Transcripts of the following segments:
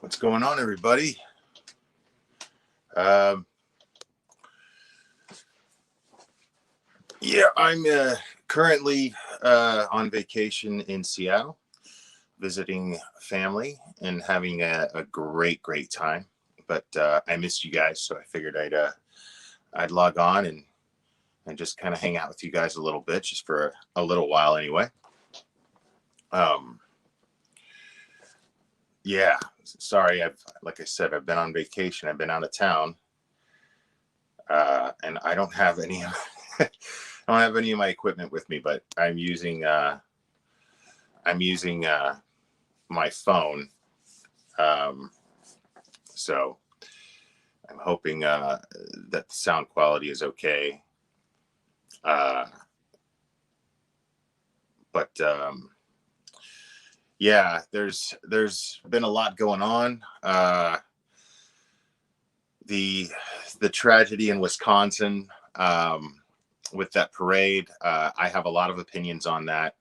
What's going on, everybody? Um, I'm currently on vacation in Seattle, visiting family and having a great time. But I missed you guys, so I figured I'd log on and just kind of hang out with you guys a little bit, just for a little while anyway. Um, yeah, sorry, I've like I said, I've been on vacation. I've been out of town, and I don't have any. I don't have any of my equipment with me, but I'm using my phone. Um, so I'm hoping that the sound quality is okay. Uh, but yeah, there's been a lot going on. The the tragedy in Wisconsin, with that parade. I have a lot of opinions on that.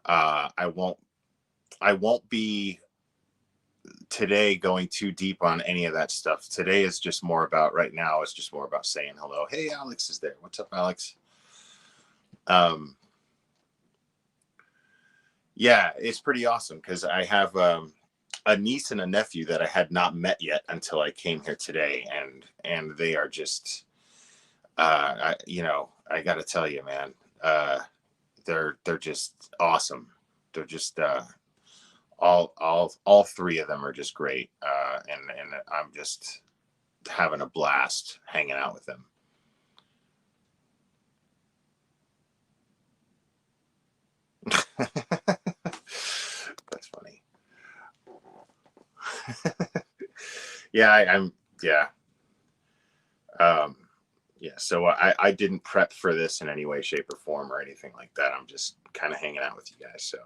I won't be today going too deep on any of that stuff. Today is just more about right now. It's just more about saying hello. Hey, Alex is there. What's up, Alex? Um, yeah, it's pretty awesome because I have a niece and a nephew that I had not met yet until I came here today, and they are just, I got to tell you, man, they're just awesome. They're just all three of them are just great, and I'm just having a blast hanging out with them. That's funny. Yeah, I'm. Yeah, um, yeah. So I didn't prep for this in any way, shape, or form, or anything like that. I'm just kind of hanging out with you guys. So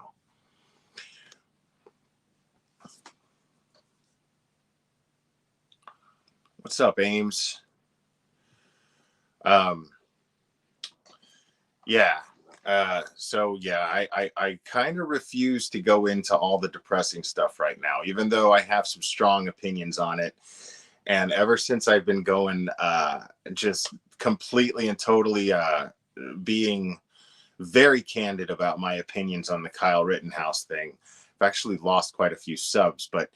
what's up, Ames? Um, yeah. So yeah, I kind of refuse to go into all the depressing stuff right now, even though I have some strong opinions on it. And ever since I've been going, just completely and totally being very candid about my opinions on the Kyle Rittenhouse thing. I've actually lost quite a few subs, but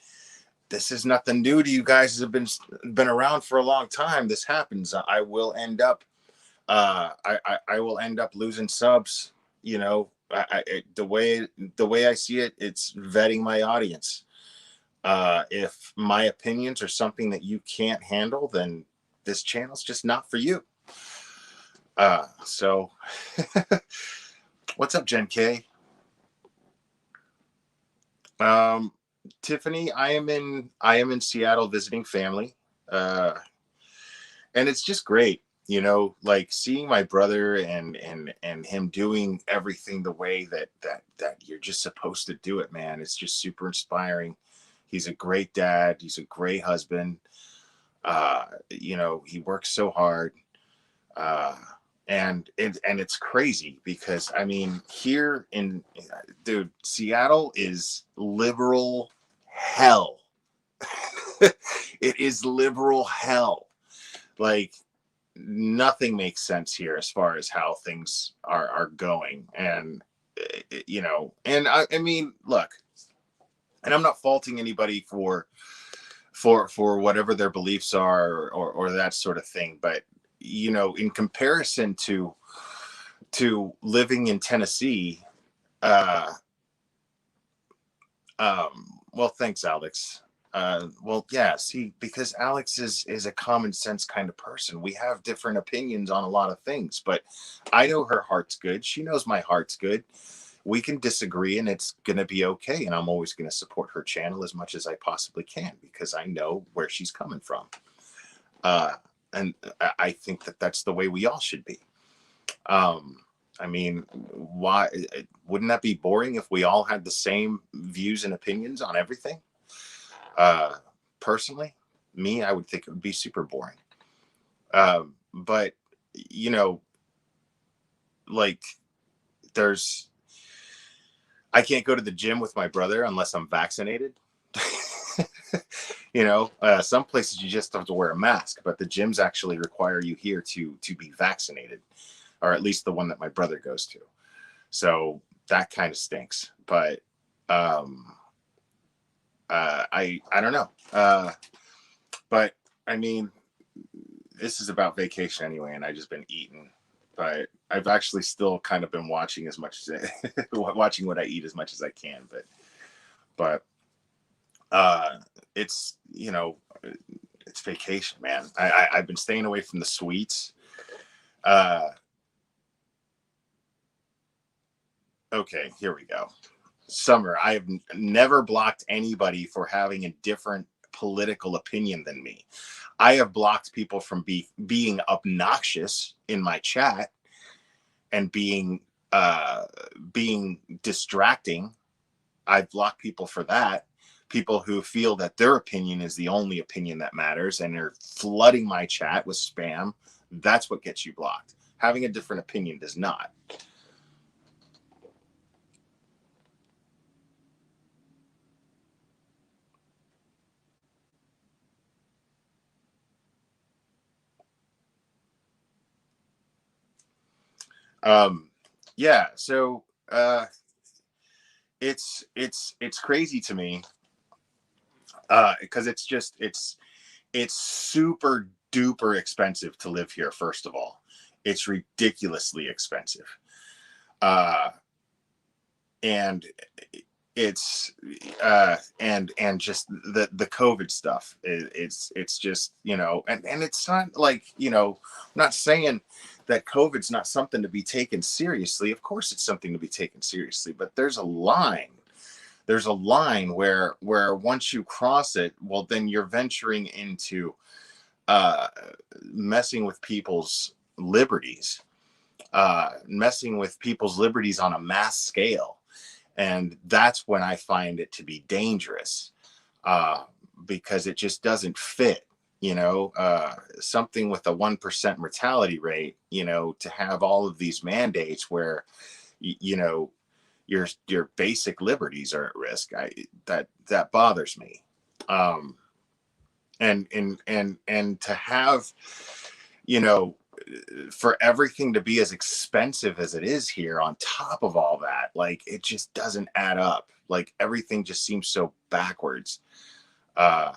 this is nothing new to you guys. Have been around for a long time. This happens. I will end up I will end up losing subs. You know, the way I see it, it's vetting my audience. If my opinions are something that you can't handle, then this channel's just not for you. So what's up, Jen K? Um, Tiffany, I am in Seattle visiting family. Uh, and it's just great, like seeing my brother and him doing everything the way that you're just supposed to do it, man. It's just super inspiring. He's a great dad, he's a great husband. He works so hard. uh and it's crazy because I mean, here in dude, Seattle is liberal hell. It is liberal hell. Like, nothing makes sense here as far as how things are going. And and I mean, look, and I'm not faulting anybody for whatever their beliefs are, or that sort of thing, but in comparison to living in Tennessee. Uh um well, thanks, Alex. Well, yeah, see, because Alex is a common sense kind of person. We have different opinions on a lot of things, but I know her heart's good. She knows my heart's good. We can disagree and it's going to be okay. And I'm always going to support her channel as much as I possibly can because I know where she's coming from. Uh, and I think that that's the way we all should be. Um, I mean, why wouldn't that be boring if we all had the same views and opinions on everything? Uh, Personally, me, I would think it would be super boring. But you know, like, there's I can't go to the gym with my brother unless I'm vaccinated. Some places you just have to wear a mask, but the gyms actually require you here to be vaccinated, or at least the one that my brother goes to. So that kind of stinks. But um, I don't know. But I mean, this is about vacation anyway, and I just been eating. But I've actually still kind of been watching as much as watching what I eat as much as I can. But it's it's vacation, man. I've been staying away from the sweets. Uh, okay, here we go. Summer, I have never blocked anybody for having a different political opinion than me. I have blocked people from being obnoxious in my chat and being distracting. I've blocked people for that. People who feel that their opinion is the only opinion that matters and are flooding my chat with spam. That's what gets you blocked. Having a different opinion does not. Um, yeah, so it's crazy to me because it's super duper expensive to live here. First of all, it's ridiculously expensive, uh, and it's and just the COVID stuff. It's just and it's not like I'm not saying that COVID's not something to be taken seriously. Of course, it's something to be taken seriously, but there's a line. There's a line where once you cross it, well, then you're venturing into uh, messing with people's liberties, messing with people's liberties on a mass scale. And that's when I find it to be dangerous uh, because it just doesn't fit. Something with a 1% mortality rate, to have all of these mandates where, your basic liberties are at risk. That bothers me. Um, and to have, you know, for everything to be as expensive as it is here on top of all that, like it just doesn't add up. Like everything just seems so backwards. Uh,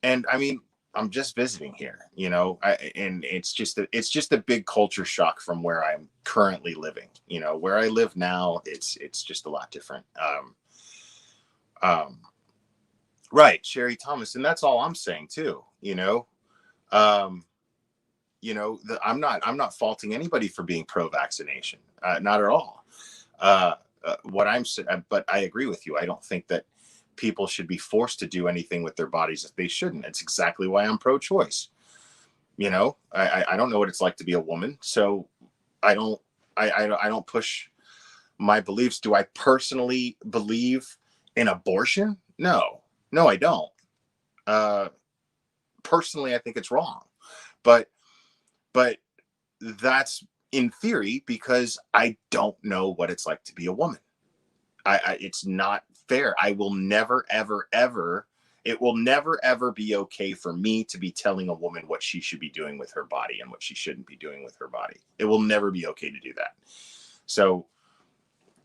and I mean, I'm just visiting here, and it's just a big culture shock from where I'm currently living. Where I live now, it's just a lot different. Um, right, Sherry Thomas, and that's all I'm saying too. Um, I'm not faulting anybody for being pro-vaccination, not at all. What I'm but I agree with you. I don't think that people should be forced to do anything with their bodies that they shouldn't. It's exactly why I'm pro-choice. I don't know what it's like to be a woman, so I don't I don't push my beliefs. Do I personally believe in abortion? No, no, I don't. Uh, Personally, I think it's wrong, but but that's in theory because I don't know what it's like to be a woman. It's not fair. I will never, ever, ever. It will never, ever be okay for me to be telling a woman what she should be doing with her body and what she shouldn't be doing with her body. It will never be okay to do that. So,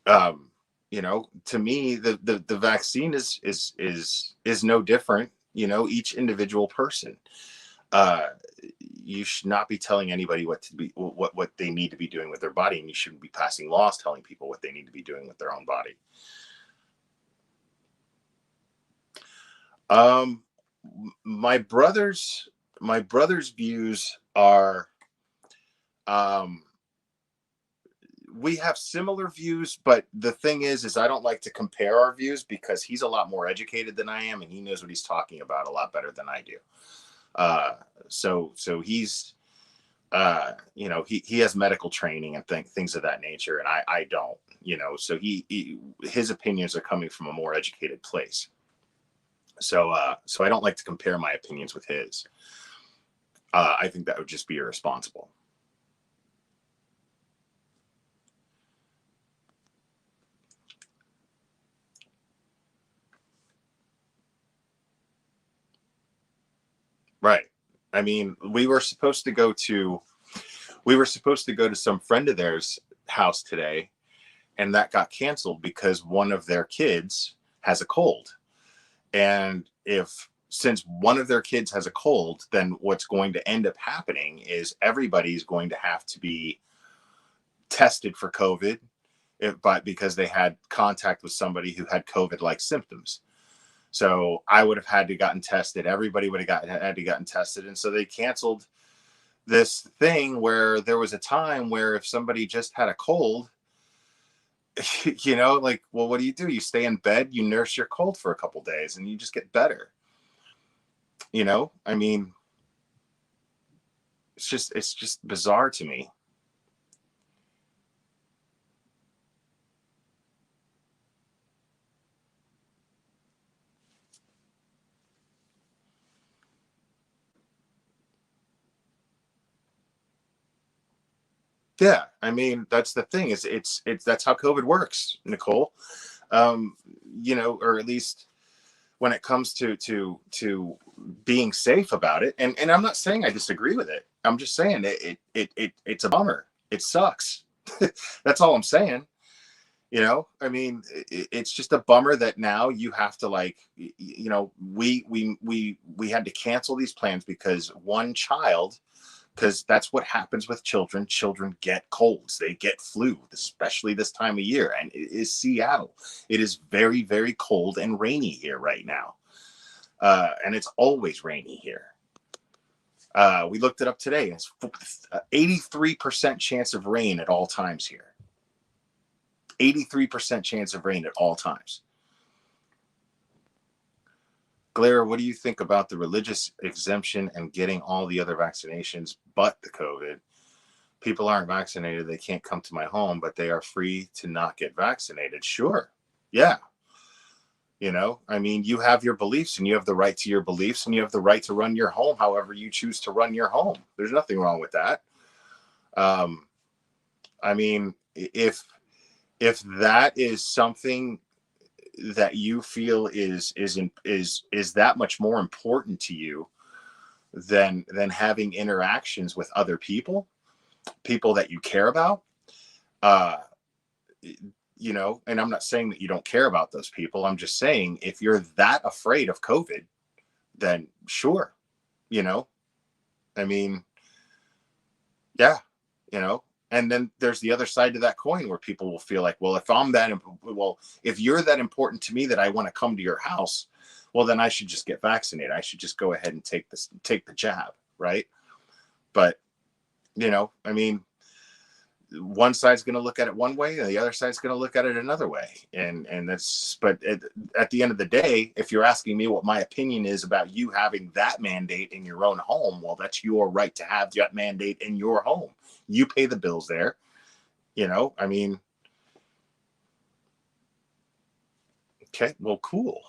to me, the vaccine is no different. Each individual person. Uh, you should not be telling anybody what they need to be doing with their body, and you shouldn't be passing laws telling people what they need to be doing with their own body. Um, my brother's views are um, we have similar views, but the thing is I don't like to compare our views because he's a lot more educated than I am, and he knows what he's talking about a lot better than I do. Uh, so he's he has medical training and things of that nature, and I don't. So his opinions are coming from a more educated place. So I don't like to compare my opinions with his. I think that would just be irresponsible. I mean, we were supposed to go to some friend of theirs house today, and that got canceled because one of their kids has a cold. And if since one of their kids has a cold, then what's going to end up happening is everybody's going to have to be tested for COVID, but because they had contact with somebody who had COVID like symptoms. So I would have had to gotten tested. Everybody would have had to gotten tested. And so they canceled this thing where there was a time where if somebody just had a cold, like, well, what do? You stay in bed, you nurse your cold for a couple days, and you just get better. I mean, it's just bizarre to me. Yeah, I mean, that's the thing, is it's that's how COVID works, Nicole. Um, or at least when it comes to being safe about it. And I'm not saying I disagree with it. I'm just saying it's a bummer. It sucks. That's all I'm saying. I mean, it's just a bummer that now you have to, like, we had to cancel these plans because one child, because that's what happens with children. Children get colds, they get flu, especially this time of year. And it is Seattle. It is very, very cold and rainy here right now. And it's always rainy here. We looked it up today. It's 83% chance of rain at all times here. 83% chance of rain at all times. Glare, what do you think about the religious exemption and getting all the other vaccinations but the COVID? People aren't vaccinated, they can't come to my home, but they are free to not get vaccinated. Sure. Yeah. I mean, you have your beliefs and you have the right to your beliefs and you have the right to run your home however you choose to run your home. There's nothing wrong with that. I mean, if that is something that you feel is that much more important to you than having interactions with other people that you care about, uh and I'm not saying that you don't care about those people. I'm just saying, if you're that afraid of COVID, then sure. you know I mean, yeah. you know and then there's the other side to that coin, where people will feel like, well, if you're that important to me that I want to come to your house, well, then I should just get vaccinated. I should just go ahead and take the jab, right? But I mean, one side's going to look at it one way and the other side's going to look at it another way. And that's, but at the end of the day, if you're asking me what my opinion is about you having that mandate in your own home, well, that's your right to have that mandate in your home. You pay the bills there. I mean, okay, well, cool.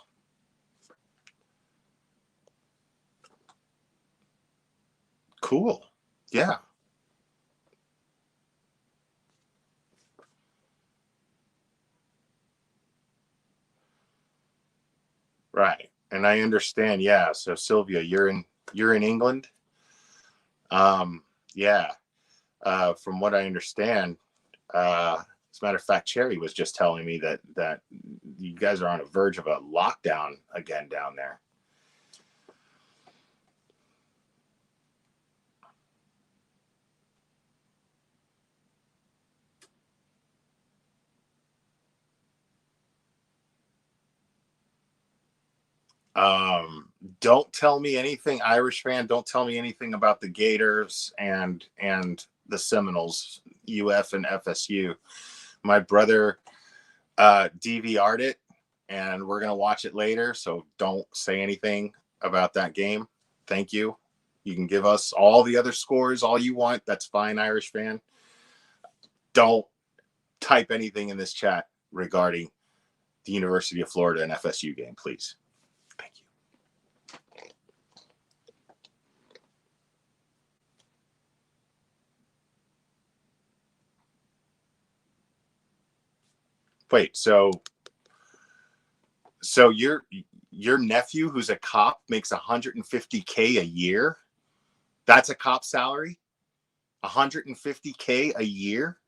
Cool. Yeah. Right. And I understand. Yeah. So Sylvia, you're in England. Yeah. From what I understand, as a matter of fact, Cherry was just telling me that you guys are on the verge of a lockdown again down there. Don't tell me anything, Irish fan. Don't tell me anything about the Gators and the Seminoles, UF and FSU. My brother DVR'd it, and we're gonna watch it later. So don't say anything about that game. Thank you. You can give us all the other scores all you want. That's fine, Irish fan. Don't type anything in this chat regarding the University of Florida and FSU game, please. Thank you. Wait, so your nephew, who's a cop, makes 150K a year? That's a cop salary, 150K a year.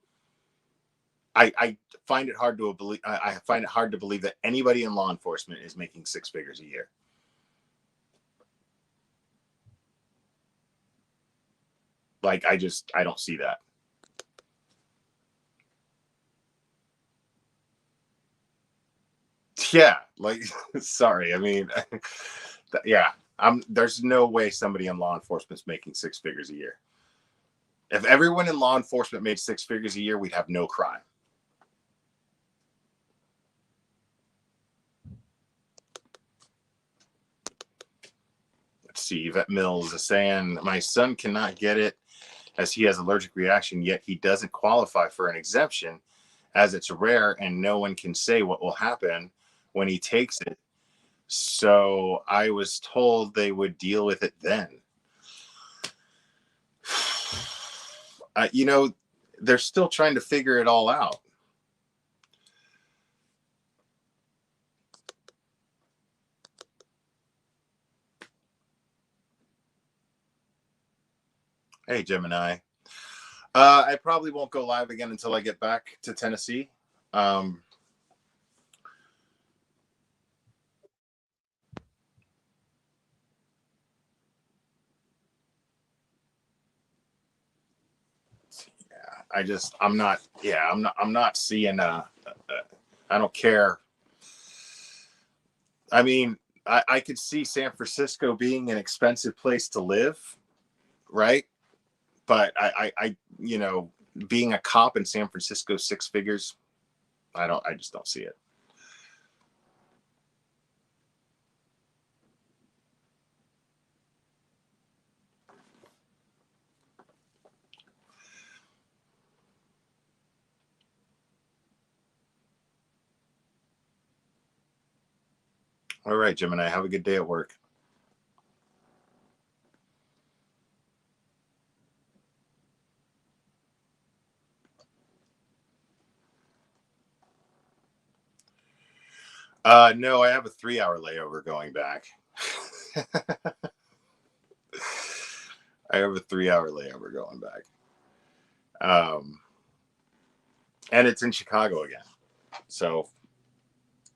I find it hard to believe. I find it hard to believe that anybody in law enforcement is making six figures a year. Like, I don't see that. Yeah, like, sorry. I mean, yeah, there's no way somebody in law enforcement's making six figures a year. If everyone in law enforcement made six figures a year, we'd have no crime. Let's see. Yvette Mills is saying, my son cannot get it as he has allergic reaction, yet he doesn't qualify for an exemption as it's rare and no one can say what will happen when he takes it. So I was told they would deal with it then. You know, they're still trying to figure it all out. Hey, Gemini. I probably won't go live again until I get back to Tennessee. I'm not seeing I don't care. I mean, I could see San Francisco being an expensive place to live, right? But you know, being a cop in San Francisco, six figures, I just don't see it. All right, Gemini, have a good day at work. No, I have a 3-hour layover going back. I have a 3-hour layover going back. And it's in Chicago again. So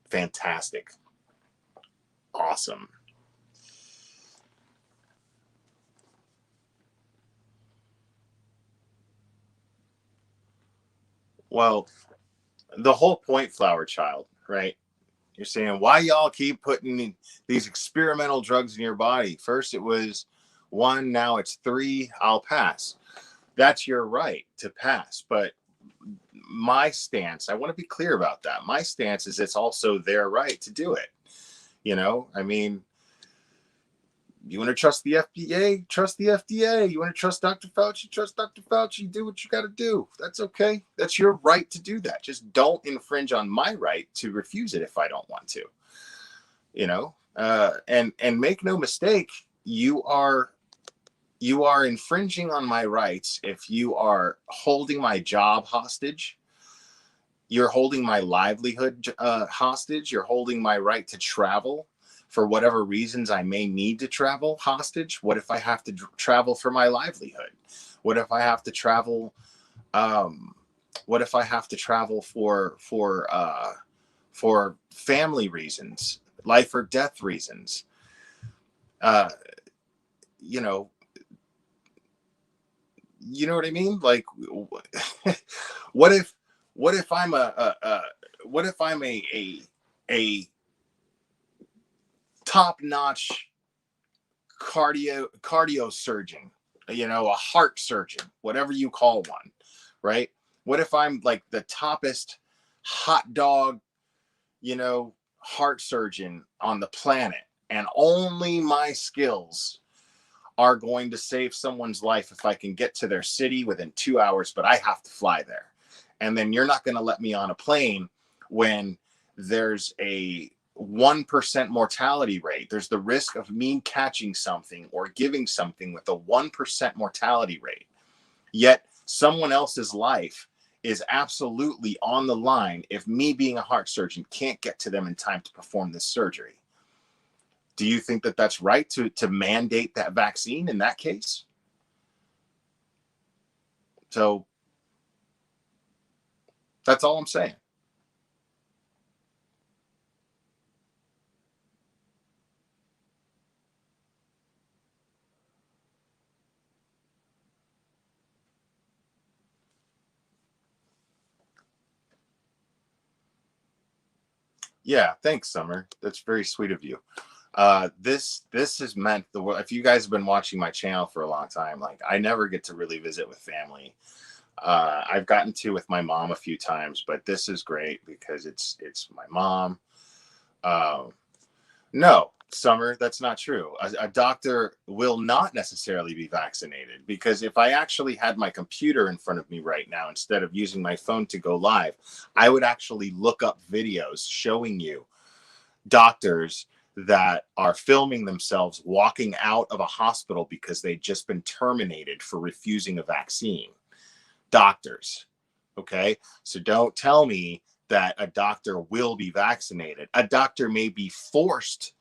fantastic. Awesome. Well, the whole point, Flower Child, right? You're saying, why y'all keep putting these experimental drugs in your body? First it was 1, now it's 3. I'll pass. That's your right to pass. But my stance, I want to be clear about that. My stance is it's also their right to do it. You know, I mean, you want to trust the FDA? Trust the FDA. You want to trust Dr. Fauci? Trust Dr. Fauci. Do what you got to do. That's okay. That's your right to do that. Just don't infringe on my right to refuse it if I don't want to. You know, and make no mistake, you are infringing on my rights if you are holding my job hostage. You're holding my livelihood hostage. You're holding my right to travel for whatever reasons I may need to travel hostage. What if I have to travel for my livelihood? What if I have to travel? What if I have to travel for family reasons, life or death reasons? You know what I mean? Like, what if I'm what if I'm a top notch cardio surgeon, you know, a heart surgeon, whatever you call one, right? What if I'm like the toppest hot dog, you know, heart surgeon on the planet, and only my skills are going to save someone's life if I can get to their city within 2 hours, but I have to fly there. And then you're not going to let me on a plane when there's a 1% mortality rate. There's the risk of me catching something or giving something with a 1% mortality rate. Yet someone else's life is absolutely on the line if me being a heart surgeon can't get to them in time to perform this surgery. Do you think that that's right to mandate that vaccine in that case? So that's all I'm saying. Yeah, thanks, Summer. That's very sweet of you. This has meant the world. If you guys have been watching my channel for a long time, like I never get to really visit with family. I've gotten to with my mom a few times, but this is great because it's my mom. Uh, no, Summer, that's not true. A doctor will not necessarily be vaccinated because if I actually had my computer in front of me right now instead of using my phone to go live, I would actually look up videos showing you doctors that are filming themselves walking out of a hospital because they'd just been terminated for refusing a vaccine. Doctors. Okay. So don't tell me that a doctor will be vaccinated. A doctor may be forced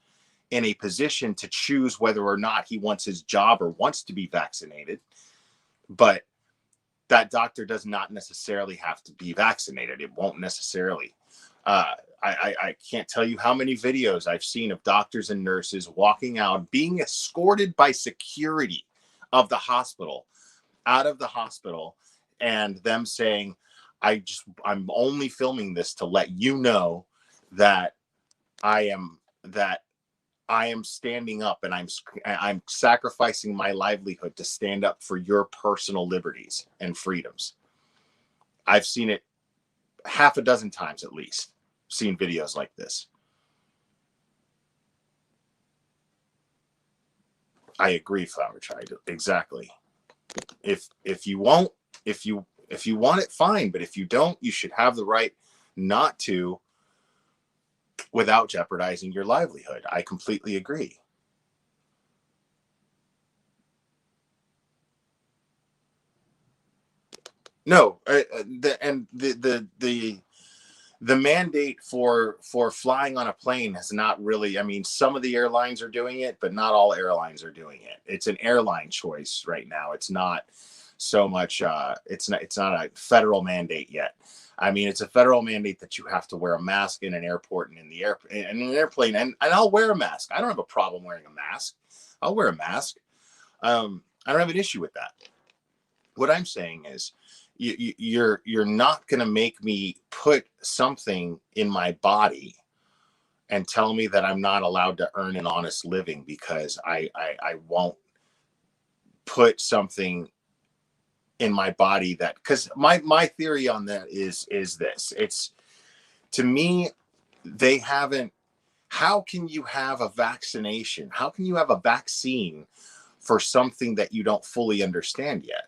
in a position to choose whether or not he wants his job or wants to be vaccinated, but that doctor does not necessarily have to be vaccinated. It won't necessarily. I can't tell you how many videos I've seen of doctors and nurses walking out, being escorted by security of the hospital, out of the hospital, and them saying, I'm only filming this to let you know that I am standing up and I'm sacrificing my livelihood to stand up for your personal liberties and freedoms. I've seen it half a dozen times at least, seen videos like this. I agree, Flower Child. Exactly. If you won't, if you want it, fine. But if you don't, you should have the right not to without jeopardizing your livelihood. I completely agree. No, the mandate for flying on a plane has not really. I mean, some of the airlines are doing it, but not all airlines are doing it. It's an airline choice right now. It's not so much. It's not a federal mandate yet. I mean, it's a federal mandate that you have to wear a mask in an airport and in an airplane, and I'll wear a mask. I don't have a problem wearing a mask. I'll wear a mask. I don't have an issue with that. What I'm saying is, you're not going to make me put something in my body and tell me that I'm not allowed to earn an honest living because I won't put something in my body that, because my theory on that is this. It's, to me, they haven't. How can you have a vaccination? How can you have a vaccine for something that you don't fully understand yet?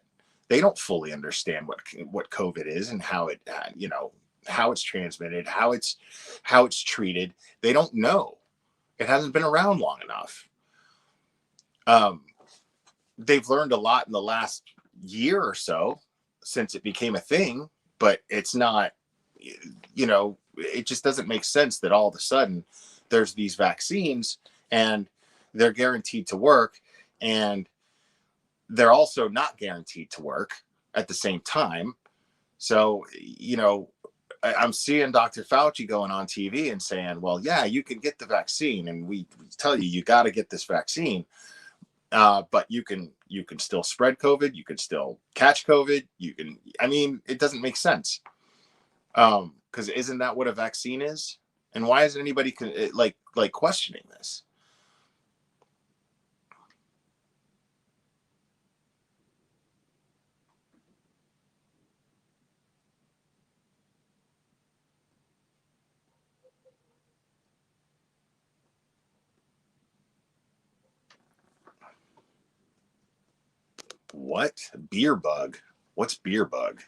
They don't fully understand what COVID is and how it, how it's transmitted, how it's treated. They don't know. It hasn't been around long enough. Um, they've learned a lot in the last year or so since it became a thing, but it's not. It just doesn't make sense that all of a sudden there's these vaccines and they're guaranteed to work, and they're also not guaranteed to work at the same time. So, I'm seeing Dr. Fauci going on TV and saying, well, yeah, you can get the vaccine. And we tell you got to get this vaccine. But you can still spread COVID. You can still catch COVID. It doesn't make sense. Because isn't that what a vaccine is? And why isn't anybody like questioning this? What? Beer bug? What's beer bug?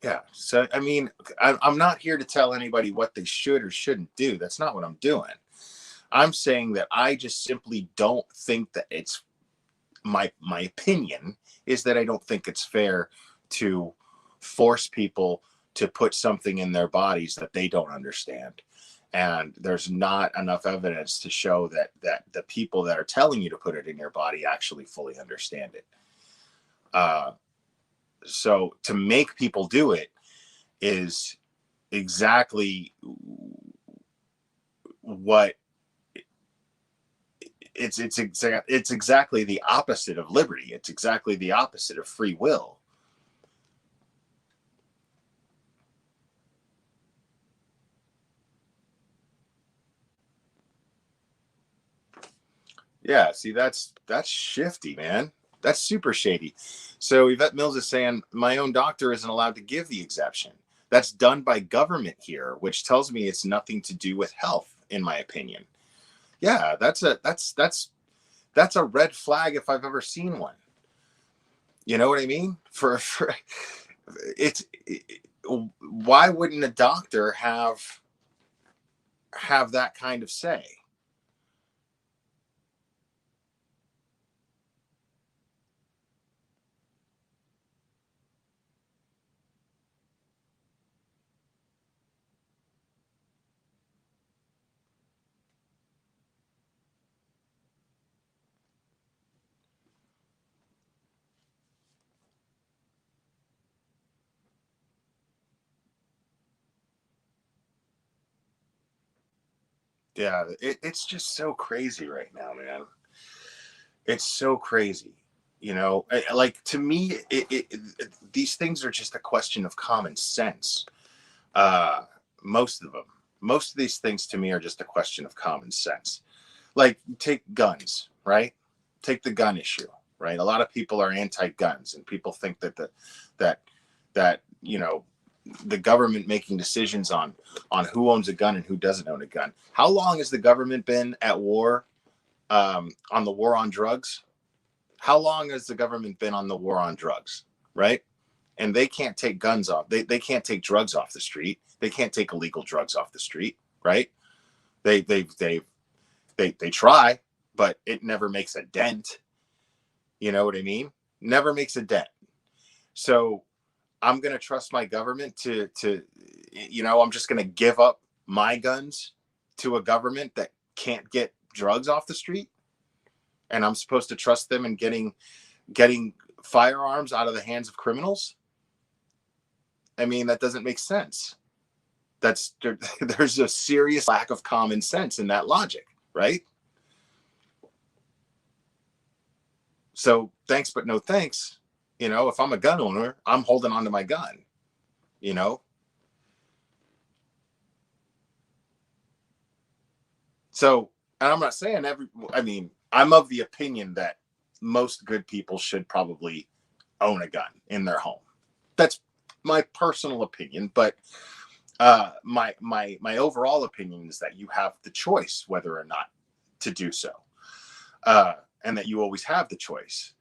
Yeah. So, I'm not here to tell anybody what they should or shouldn't do. That's not what I'm doing. I'm saying that I just simply don't think that it's my opinion is that I don't think it's fair to force people to put something in their bodies that they don't understand. and there's not enough evidence to show that the people that are telling you to put it in your body actually fully understand it. So to make people do it is exactly what it's exactly the opposite of liberty. It's exactly the opposite of free will. Yeah, see, that's shifty, man. That's super shady. So Yvette Mills is saying my own doctor isn't allowed to give the exception. That's done by government here, which tells me it's nothing to do with health, in my opinion. Yeah, that's a red flag if I've ever seen one. You know what I mean? For why wouldn't a doctor have that kind of say? Yeah, it's just so crazy right now, man. It's so crazy. Like, to me, these things are just a question of common sense. Uh, most of them, most of these things to me are just a question of common sense. Like, take guns, right? Take the gun issue, right? A lot of people are anti-guns, and people think that that the government making decisions on who owns a gun and who doesn't own a gun. How long has the government been at war, on the war on drugs? How long has the government been on the war on drugs, right? And they can't take guns off. They can't take drugs off the street. They can't take illegal drugs off the street, right? They try, but it never makes a dent. You know what I mean? Never makes a dent. So I'm going to trust my government I'm just going to give up my guns to a government that can't get drugs off the street. And I'm supposed to trust them in getting firearms out of the hands of criminals. I mean, that doesn't make sense. There's a serious lack of common sense in that logic, right? So thanks, but no thanks. If I'm a gun owner, I'm holding on to my gun, you know? So, and I'm not saying I'm of the opinion that most good people should probably own a gun in their home. That's my personal opinion, but my overall opinion is that you have the choice whether or not to do so, and that you always have the choice.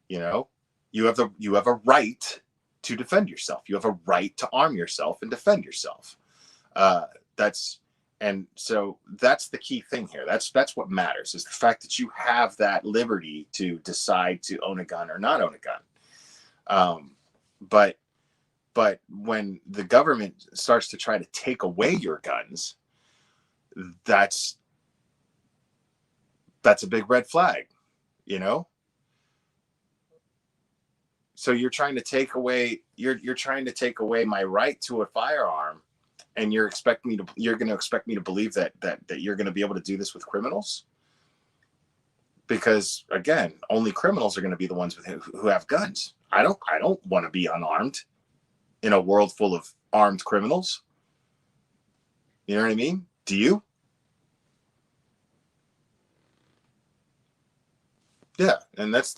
You have a right to defend yourself. You have a right to arm yourself and defend yourself. Uh, that's and so that's the key thing here. That's what matters, is the fact that you have that liberty to decide to own a gun or not own a gun. But when the government starts to try to take away your guns, that's a big red flag, you know? So you're trying to take away my right to a firearm, and you're going to expect me to believe that you're going to be able to do this with criminals? Because again, only criminals are going to be the ones who have guns. I don't want to be unarmed in a world full of armed criminals. You know what I mean? Do you? Yeah, and that's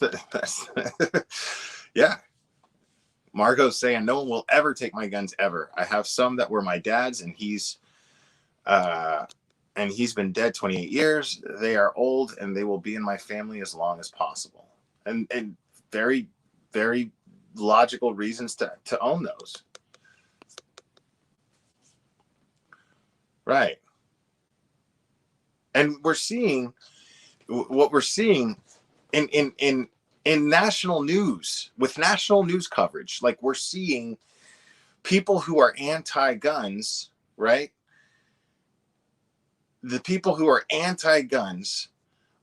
yeah. Margot's saying no one will ever take my guns ever. I have some that were my dad's, and he's been dead 28 years. They are old, and they will be in my family as long as possible. And very, very logical reasons to own those. Right. And we're seeing what we're seeing in national news, with national news coverage. Like, we're seeing people who are anti-guns, right, the people who are anti-guns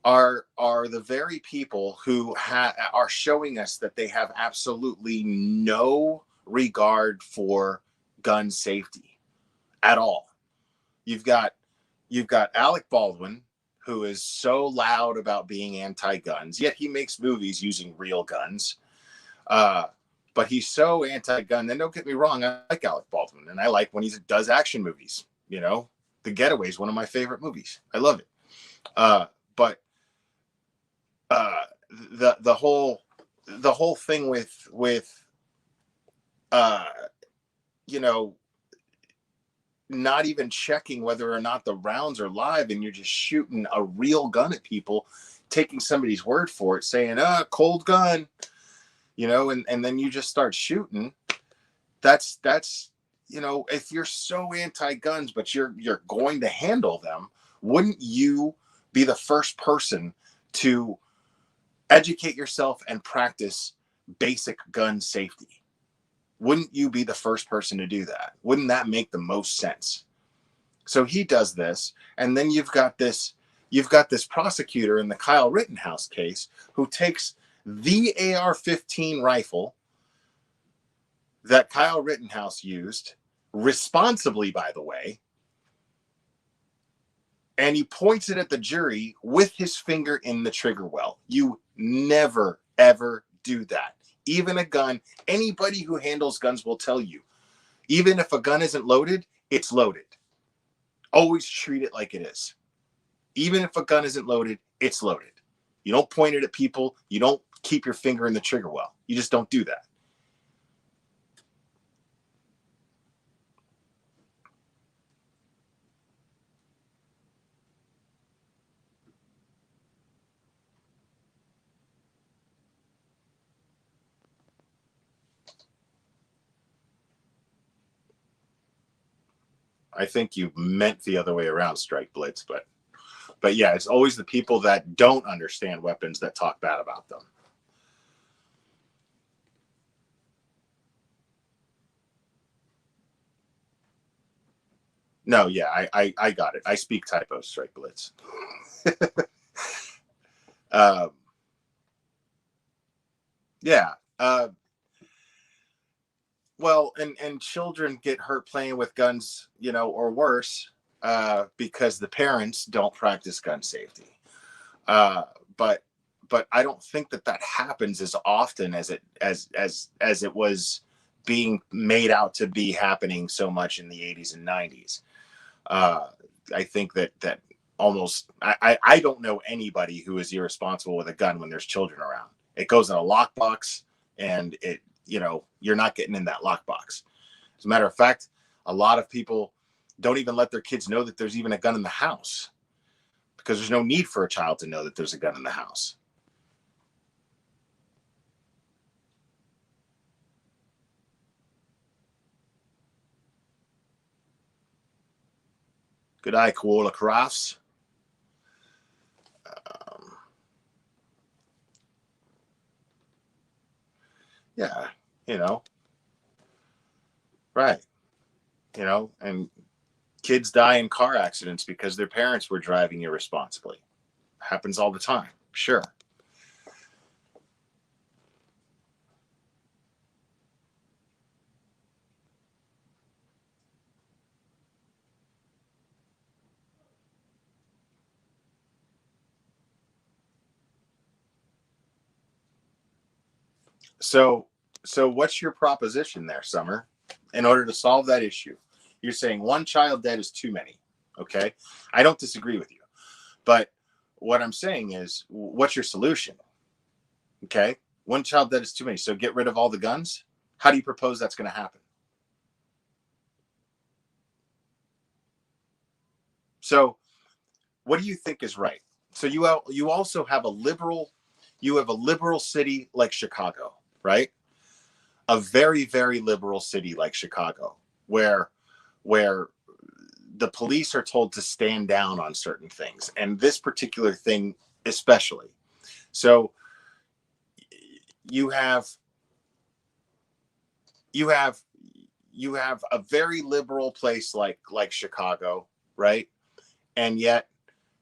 are the very people who are showing us that they have absolutely no regard for gun safety at all. You've got Alec Baldwin, who is so loud about being anti-guns, yet he makes movies using real guns. But he's so anti-gun. And don't get me wrong, I like Alec Baldwin, and I like when he does action movies. You know, The Getaway is one of my favorite movies. I love it. But the whole thing with you know, not even checking whether or not the rounds are live, and you're just shooting a real gun at people, taking somebody's word for it, saying cold gun, you know, and then you just start shooting. That's you know, if you're so anti-guns but you're going to handle them, wouldn't you be the first person to educate yourself and practice basic gun safety? Wouldn't you be the first person to do that? Wouldn't that make the most sense? So he does this, and then you've got this prosecutor in the Kyle Rittenhouse case who takes the AR-15 rifle that Kyle Rittenhouse used responsibly, by the way, and he points it at the jury with his finger in the trigger well. You never, ever do that. Even a gun, anybody who handles guns will tell you, even if a gun isn't loaded, it's loaded. Always treat it like it is. Even if a gun isn't loaded, it's loaded. You don't point it at people. You don't keep your finger in the trigger well. You just don't do that. I think you meant the other way around, Strike Blitz, but yeah, it's always the people that don't understand weapons that talk bad about them. No, yeah, I got it. I speak typos, Strike Blitz. um, yeah. Well, and children get hurt playing with guns, you know, or worse, because the parents don't practice gun safety. Uh, but I don't think that happens as often as it was being made out to be happening so much in the 80s and 90s. I think that almost I don't know anybody who is irresponsible with a gun when there's children around. It goes in a lockbox, and it, you know, you're not getting in that lockbox. As a matter of fact, a lot of people don't even let their kids know that there's even a gun in the house, because there's no need for a child to know that there's a gun in the house. Good eye, Koala Crafts. Um, yeah, you know, right. You know, and kids die in car accidents because their parents were driving irresponsibly. Happens all the time. Sure. So, what's your proposition there, Summer? In order to solve that issue, you're saying one child dead is too many. Okay, I don't disagree with you, but what I'm saying is, what's your solution? Okay, one child dead is too many, so get rid of all the guns. How do you propose that's going to happen? So, what do you think is right? So you also have a liberal city like Chicago, right? A very, very liberal city like Chicago, where where the police are told to stand down on certain things, and this particular thing especially. So you have you have you have a very liberal place like Chicago, right? And yet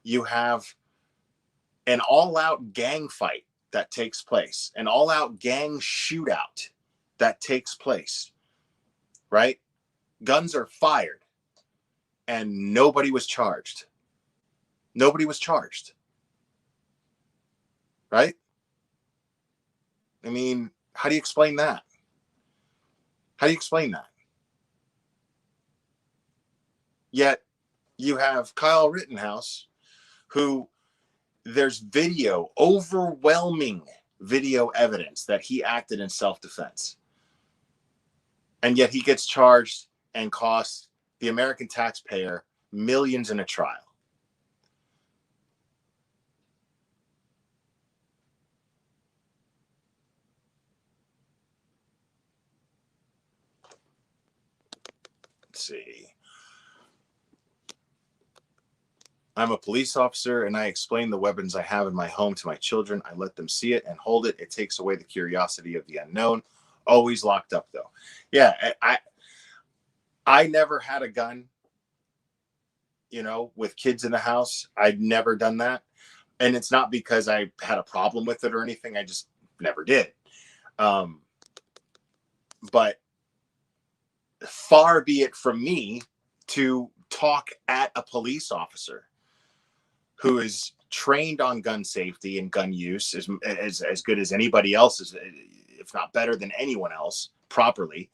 you have an all-out gang fight that takes place, an all-out gang shootout that takes place, right? Guns are fired and nobody was charged. Nobody was charged, right? I mean, how do you explain that? How do you explain that? Yet you have Kyle Rittenhouse, who there's video, overwhelming video evidence that he acted in self-defense. And yet he gets charged and costs the American taxpayer millions in a trial. Let's see. I'm a police officer and I explain the weapons I have in my home to my children. I let them see it and hold it. It takes away the curiosity of the unknown. Always locked up though. Yeah, I never had a gun, you know, with kids in the house. I'd never done that. And it's not because I had a problem with it or anything. I just never did. But far be it from me to talk at a police officer who is trained on gun safety and gun use as good as anybody else is, if not better than anyone else properly.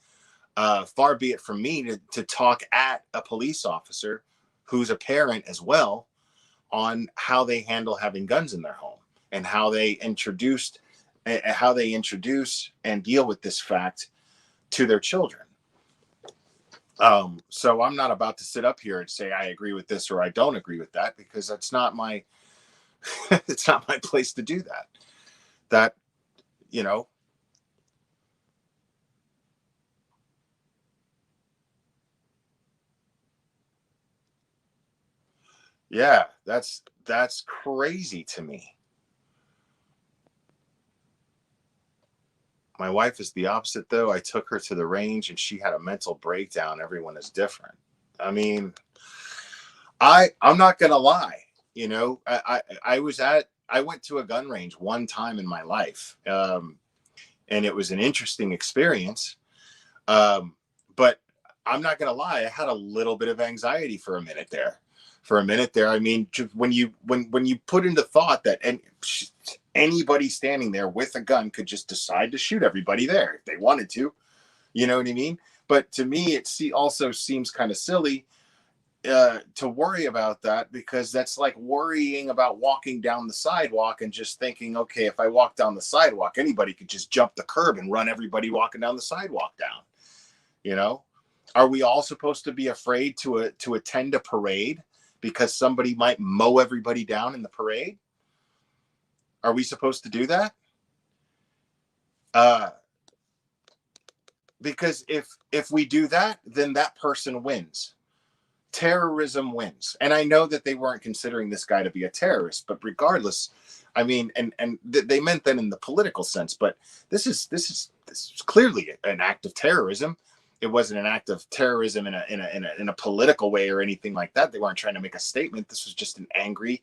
Far be it from me to talk at a police officer who's a parent as well on how they handle having guns in their home and how they introduce and deal with this fact to their children. So I'm not about to sit up here and say I agree with this or I don't agree with that, because that's not my it's not my place to do that. That, you know, yeah, that's crazy to me. My wife is the opposite though. I took her to the range and she had a mental breakdown. Everyone is different. I mean, I'm not gonna lie. You know, I went to a gun range one time in my life, and it was an interesting experience. But I'm not gonna lie, I had a little bit of anxiety for a minute there. I mean, when you put into thought that anybody standing there with a gun could just decide to shoot everybody there if they wanted to, you know what I mean? But to me, also seems kind of silly to worry about that, because that's like worrying about walking down the sidewalk and just thinking, okay, if I walk down the sidewalk, anybody could just jump the curb and run everybody walking down the sidewalk down. You know, are we all supposed to be afraid to attend a parade because somebody might mow everybody down in the parade? Are we supposed to do that? Because if we do that, then that person wins. Terrorism wins. And I know that they weren't considering this guy to be a terrorist, but regardless, I mean, they meant that in the political sense, but this is clearly an act of terrorism. It wasn't an act of terrorism in a political way or anything like that. They weren't trying to make a statement. This was just an angry,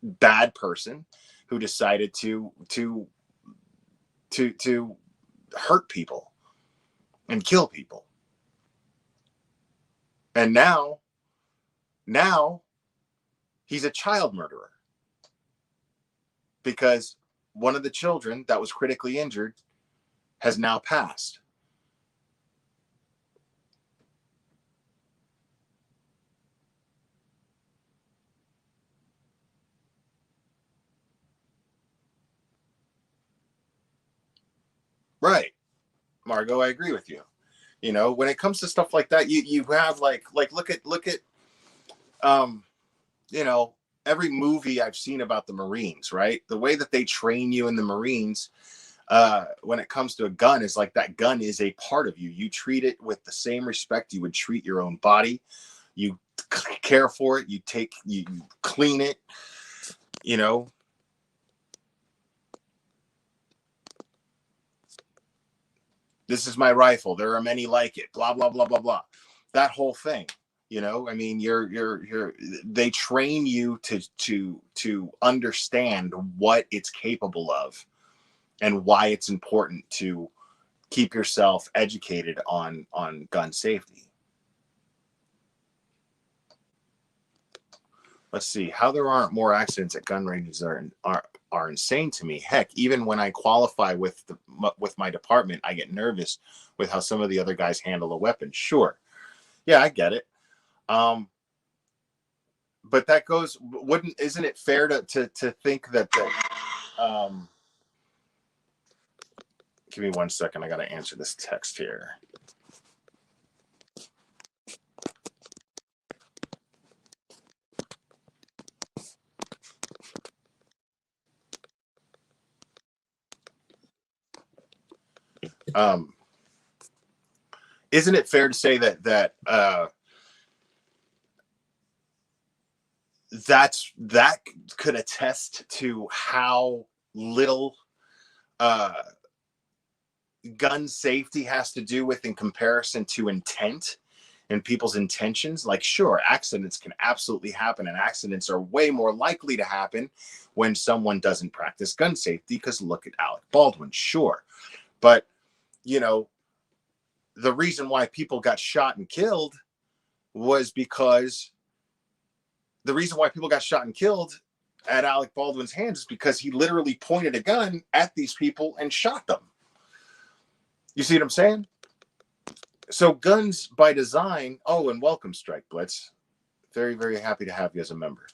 bad person who decided to hurt people and kill people. And now he's a child murderer, because one of the children that was critically injured has now passed. Right. Margot, I agree with you. You know, when it comes to stuff like that, you have like look at you know, every movie I've seen about the Marines, right? The way that they train you in the Marines, when it comes to a gun, is like that gun is a part of you. You treat it with the same respect you would treat your own body. You care for it. You clean it. You know, this is my rifle. There are many like it. Blah blah blah blah blah. That whole thing. You know, I mean, they train you to understand what it's capable of and why it's important to keep yourself educated on gun safety. Let's see, how there aren't more accidents at gun ranges are insane to me. Heck, even when I qualify with with my department, I get nervous with how some of the other guys handle a weapon. Sure, yeah, I get it. But that goes, wouldn't, isn't it fair to think that give me 1 second, I got to answer this text here. Isn't it fair to say that that could attest to how little gun safety has to do with in comparison to intent and people's intentions? Like, sure, accidents can absolutely happen, and accidents are way more likely to happen when someone doesn't practice gun safety, because look at Alec Baldwin. Sure, but you know, the reason why people got shot and killed was because the reason why people got shot and killed at Alec Baldwin's hands is because he literally pointed a gun at these people and shot them. You see what I'm saying? So guns by design. Oh, and welcome, Strike Blitz. Very, very happy to have you as a member.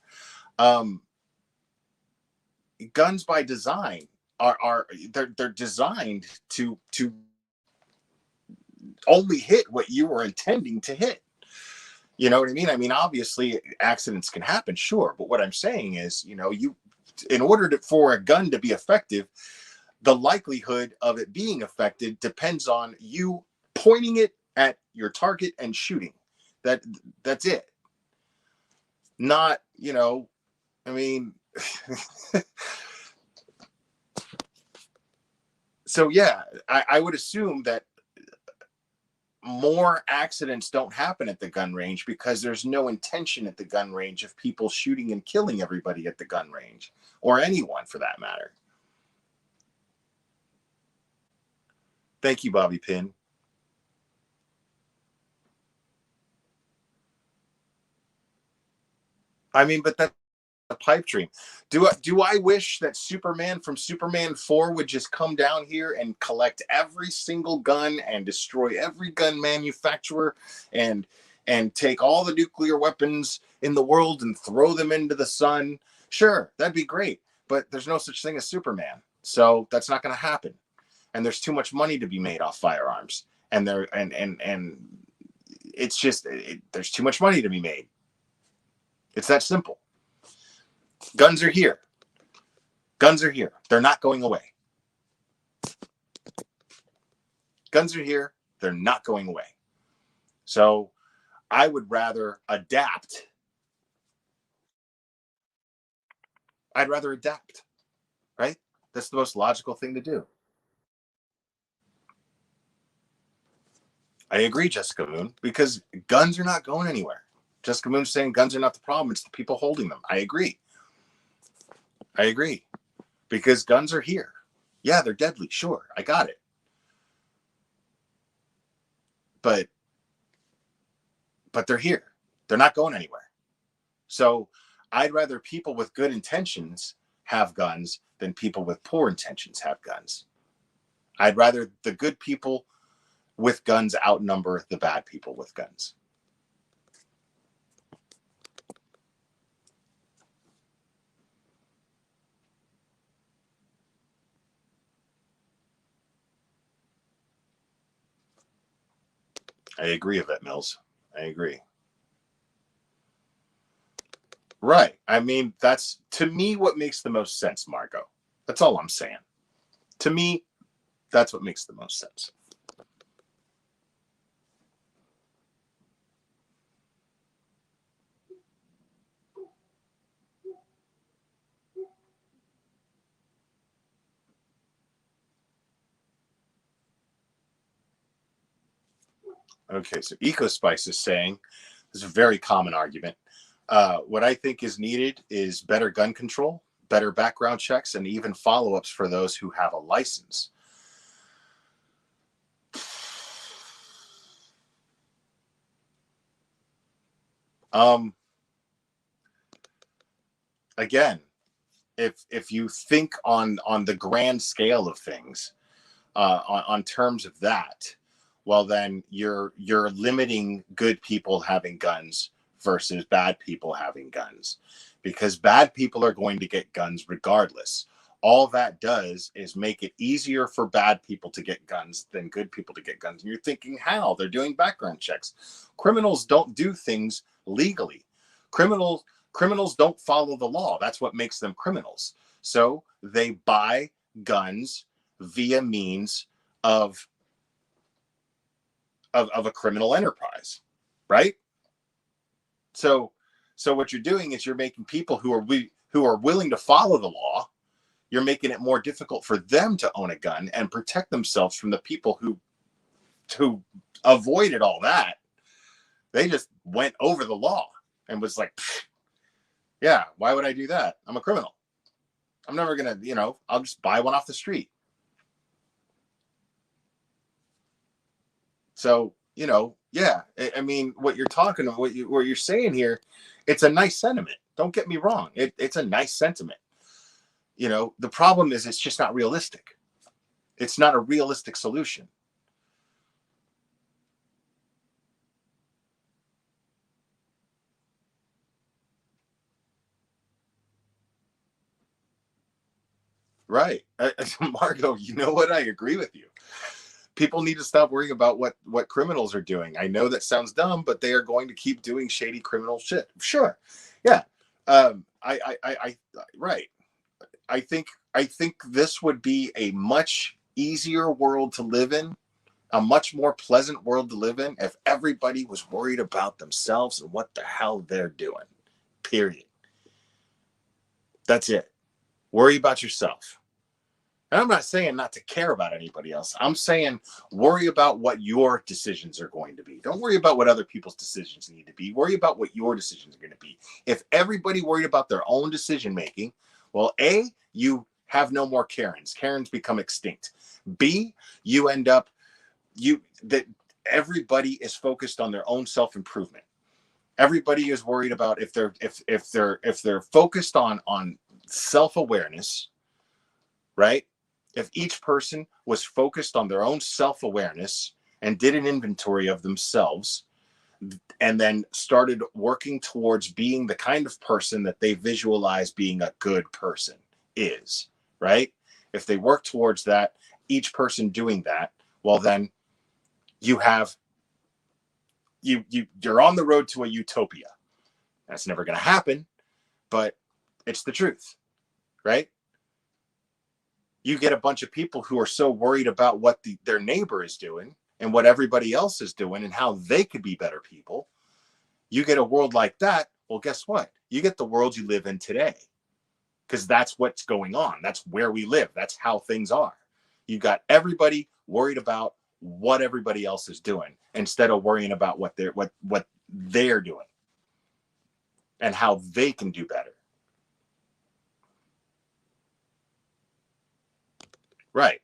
Guns by design are they're designed to only hit what you were intending to hit. You know what I mean? I mean, obviously, accidents can happen, sure. But what I'm saying is, you know, in order for a gun to be effective, the likelihood of it being affected depends on you pointing it at your target and shooting. That's it. Not, you know, I mean, so yeah, I would assume that more accidents don't happen at the gun range because there's no intention at the gun range of people shooting and killing everybody at the gun range, or anyone for that matter. Thank you, Bobby Pin. I mean, but that's a pipe dream. Do I wish that Superman from Superman 4 would just come down here and collect every single gun and destroy every gun manufacturer and take all the nuclear weapons in the world and throw them into the sun? Sure, that'd be great. But there's no such thing as Superman. So that's not going to happen. And there's too much money to be made off firearms. And it's just there's too much money to be made. It's that simple. Guns are here. Guns are here. They're not going away. Guns are here. They're not going away. So I would rather adapt. I'd rather adapt, right? That's the most logical thing to do. I agree, Jessica Moon, because guns are not going anywhere. Jessica Moon's saying guns are not the problem. It's the people holding them. I agree. I agree. Because guns are here. Yeah, they're deadly. Sure, I got it. But they're here. They're not going anywhere. So I'd rather people with good intentions have guns than people with poor intentions have guns. I'd rather the good people with guns outnumber the bad people with guns. I agree, Yvette Mills. I agree. Right. I mean, that's, to me, what makes the most sense, Margot. That's all I'm saying. To me, that's what makes the most sense. Okay, so EcoSpice is saying It's a very common argument. What I think is needed is better gun control, better background checks, and even follow-ups for those who have a license. Again, if you think on the grand scale of things, on terms of that, well, then you're limiting good people having guns versus bad people having guns, because bad people are going to get guns regardless. All that does is make it easier for bad people to get guns than good people to get guns. And you're thinking, how? They're doing background checks. Criminals don't do things legally. Criminals don't follow the law. That's what makes them criminals. So they buy guns via means of a criminal enterprise, right? So what you're doing is you're making people who are willing to follow the law, you're making it more difficult for them to own a gun and protect themselves from the people who avoided all that. They just went over the law and was like, yeah, why would I do that? I'm a criminal. I'm never gonna, I'll just buy one off the street. So, yeah, I mean, what you're talking about, what you're saying here, it's a nice sentiment. Don't get me wrong. It's a nice sentiment. The problem is it's just not realistic. It's not a realistic solution. Right. Margo, you know what? I agree with you. People need to stop worrying about what criminals are doing. I know that sounds dumb, but they are going to keep doing shady criminal shit. Sure. Yeah. Right. I think this would be a much easier world to live in, a much more pleasant world to live in, if everybody was worried about themselves and what the hell they're doing. Period. That's it. Worry about yourself. And I'm not saying not to care about anybody else. I'm saying worry about what your decisions are going to be. Don't worry about what other people's decisions need to be. Worry about what your decisions are going to be. If everybody worried about their own decision making, well, A, you have no more Karens. Karens become extinct. B, you end up that everybody is focused on their own self-improvement. Everybody is worried about if they're focused on self-awareness, right? If each person was focused on their own self-awareness and did an inventory of themselves and then started working towards being the kind of person that they visualize being a good person is, right? If they work towards that, each person doing that, well, then you're on the road to a utopia. That's never going to happen, but it's the truth, right? You get a bunch of people who are so worried about what their neighbor is doing and what everybody else is doing and how they could be better people. You get a world like that. Well, guess what? You get the world you live in today, because that's what's going on. That's where we live. That's how things are. You got everybody worried about what everybody else is doing instead of worrying about what they're doing and how they can do better. Right.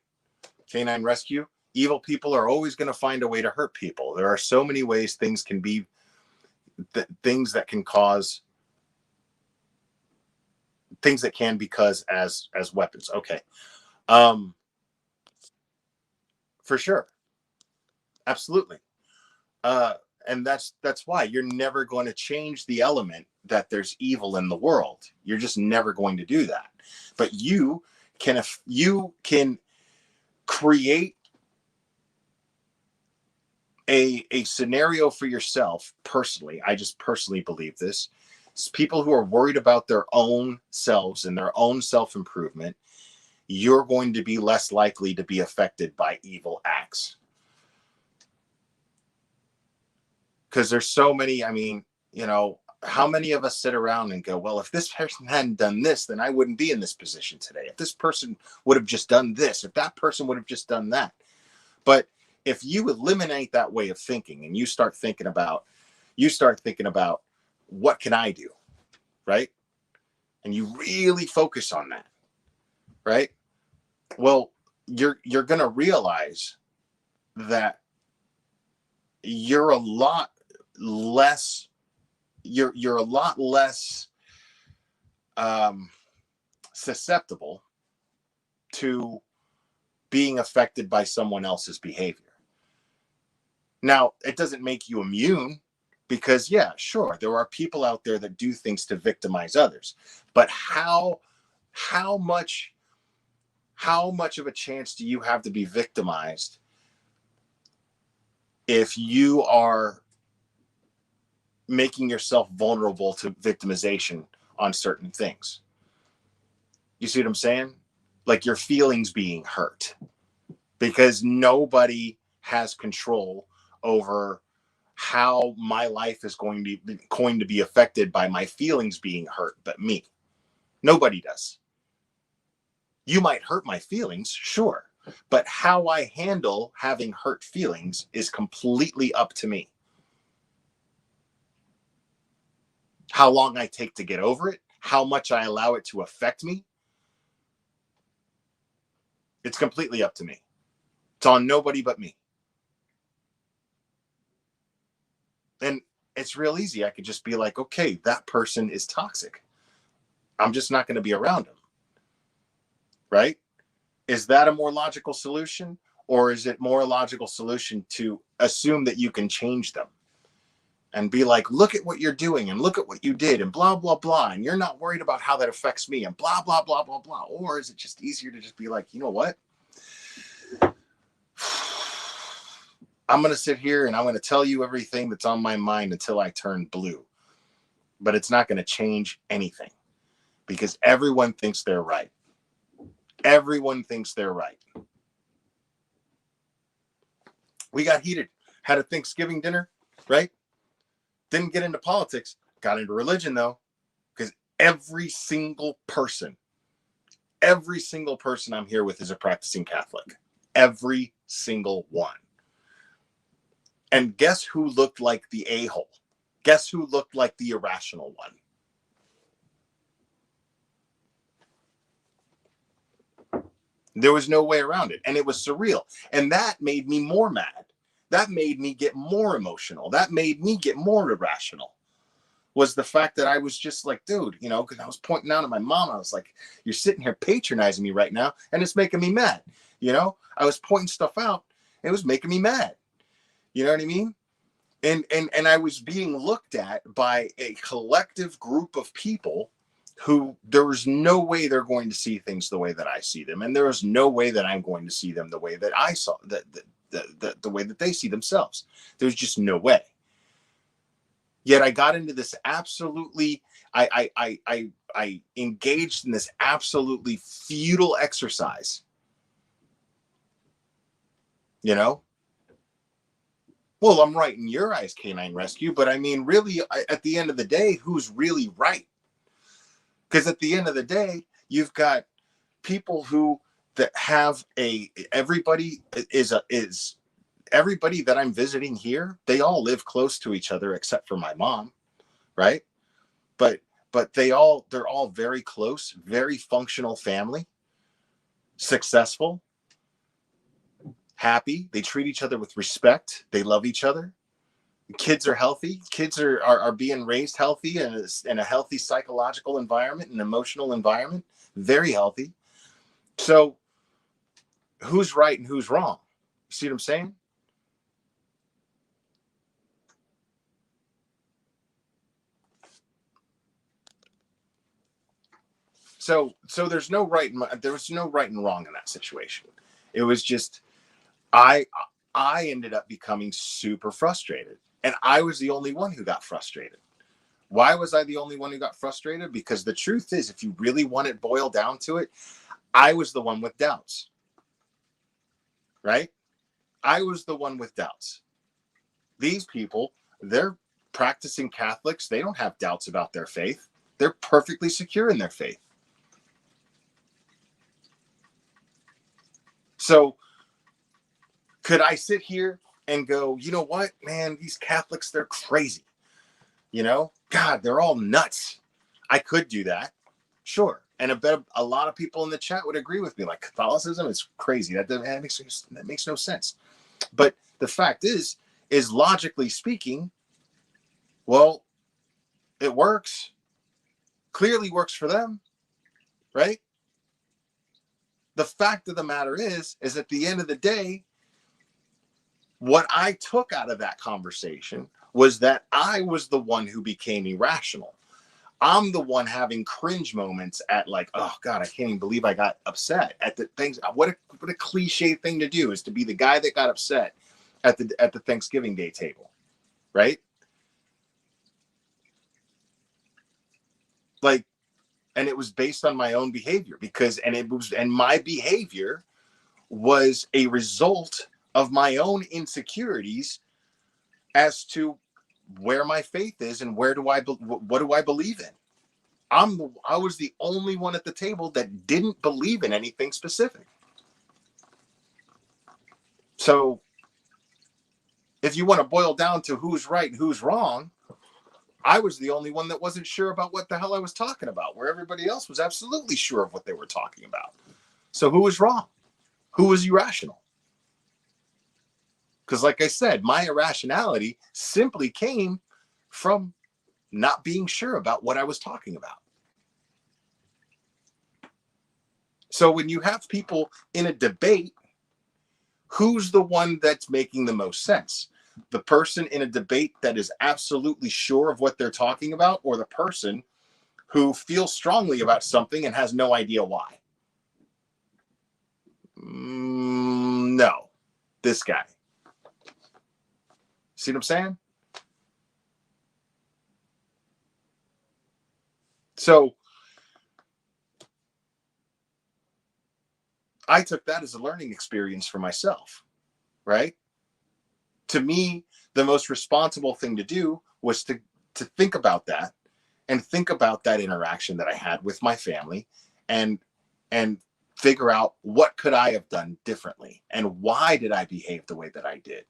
Canine rescue. Evil people are always going to find a way to hurt people. There are so many ways things can be, things that can cause, things that can be caused as weapons. Okay. For sure. Absolutely. And that's why you're never going to change the element that there's evil in the world. You're just never going to do that. But you can create a scenario for yourself personally. I just personally believe this. It's people who are worried about their own selves and their own self-improvement, you're going to be less likely to be affected by evil acts. Because there's so many, I mean, how many of us sit around and go, well, if this person hadn't done this, then I wouldn't be in this position today. If this person would have just done this, if that person would have just done that. But if you eliminate that way of thinking and you start thinking about, you start thinking about, what can I do? Right? And you really focus on that. Right? Well, you're going to realize that you're a lot less you're a lot less susceptible to being affected by someone else's behavior. Now, it doesn't make you immune, because yeah, sure, there are people out there that do things to victimize others, but how much of a chance do you have to be victimized if you are making yourself vulnerable to victimization on certain things? You see what I'm saying? Like your feelings being hurt, because nobody has control over how my life is going to be affected by my feelings being hurt, but me. Nobody does. You might hurt my feelings, sure, but how I handle having hurt feelings is completely up to me. How long I take to get over it, how much I allow it to affect me, it's completely up to me. It's on nobody but me. And it's real easy. I could just be like, okay, that person is toxic. I'm just not going to be around them. Right? Is that a more logical solution? Or is it more logical solution to assume that you can change them and be like, look at what you're doing and look at what you did and blah, blah, blah. And you're not worried about how that affects me and blah, blah, blah, blah, blah. Or is it just easier to just be like, you know what? I'm going to sit here and I'm going to tell you everything that's on my mind until I turn blue. But it's not going to change anything, because everyone thinks they're right. Everyone thinks they're right. We got heated, had a Thanksgiving dinner, right? Didn't get into politics, got into religion though, because every single person I'm here with is a practicing Catholic. Every single one. And guess who looked like the a-hole? Guess who looked like the irrational one? There was no way around it. And it was surreal. And that made me more mad. That made me get more emotional. That made me get more irrational. Was the fact that I was just like, dude, you know, because I was pointing out at my mom. I was like, you're sitting here patronizing me right now, and it's making me mad. You know, I was pointing stuff out. It was making me mad. You know what I mean? And I was being looked at by a collective group of people who there was no way they're going to see things the way that I see them. And there was no way that I'm going to see them the way that I saw the way that they see themselves. There's just no way. Yet I got into this absolutely, I engaged in this absolutely futile exercise. You know? Well, I'm right in your eyes, Canine Rescue, but I mean, really, at the end of the day, who's really right? Because at the end of the day, you've got people who that have everybody that I'm visiting here. They all live close to each other except for my mom, right? But they're all very close, very functional family, successful, happy. They treat each other with respect. They love each other. Kids are healthy. Kids are being raised healthy and in a healthy psychological environment, an emotional environment, very healthy. So who's right and who's wrong? You see what I'm saying? So there's no right there was no right and wrong in that situation. It was just I ended up becoming super frustrated, and I was the only one who got frustrated. Why was I the only one who got frustrated? Because the truth is, if you really want it boiled down to it, I was the one with doubts. Right? I was the one with doubts. These people, they're practicing Catholics. They don't have doubts about their faith. They're perfectly secure in their faith. So could I sit here and go, you know what, man, these Catholics, they're crazy. God, they're all nuts. I could do that. Sure. And I bet a lot of people in the chat would agree with me. Like, Catholicism is crazy. That makes no sense. But the fact is logically speaking, well, it works. Clearly works for them, right? The fact of the matter is at the end of the day, what I took out of that conversation was that I was the one who became irrational. I'm the one having cringe moments at, like, oh God, I can't even believe I got upset at the things. What a cliche thing to do is to be the guy that got upset at the Thanksgiving Day table, right? Like, and it was based on my own behavior and my behavior was a result of my own insecurities as to where my faith is and what do I believe in. I was the only one at the table that didn't believe in anything specific. So if you want to boil down to who's right and who's wrong, I was the only one that wasn't sure about what the hell I was talking about, where everybody else was absolutely sure of what they were talking about. So who was wrong? Who was irrational? Because like I said, my irrationality simply came from not being sure about what I was talking about. So when you have people in a debate, who's the one that's making the most sense? The person in a debate that is absolutely sure of what they're talking about, or the person who feels strongly about something and has no idea why? No, this guy. See what I'm saying? So I took that as a learning experience for myself, right? To me, the most responsible thing to do was to think about that and think about that interaction that I had with my family and figure out what could I have done differently and why did I behave the way that I did.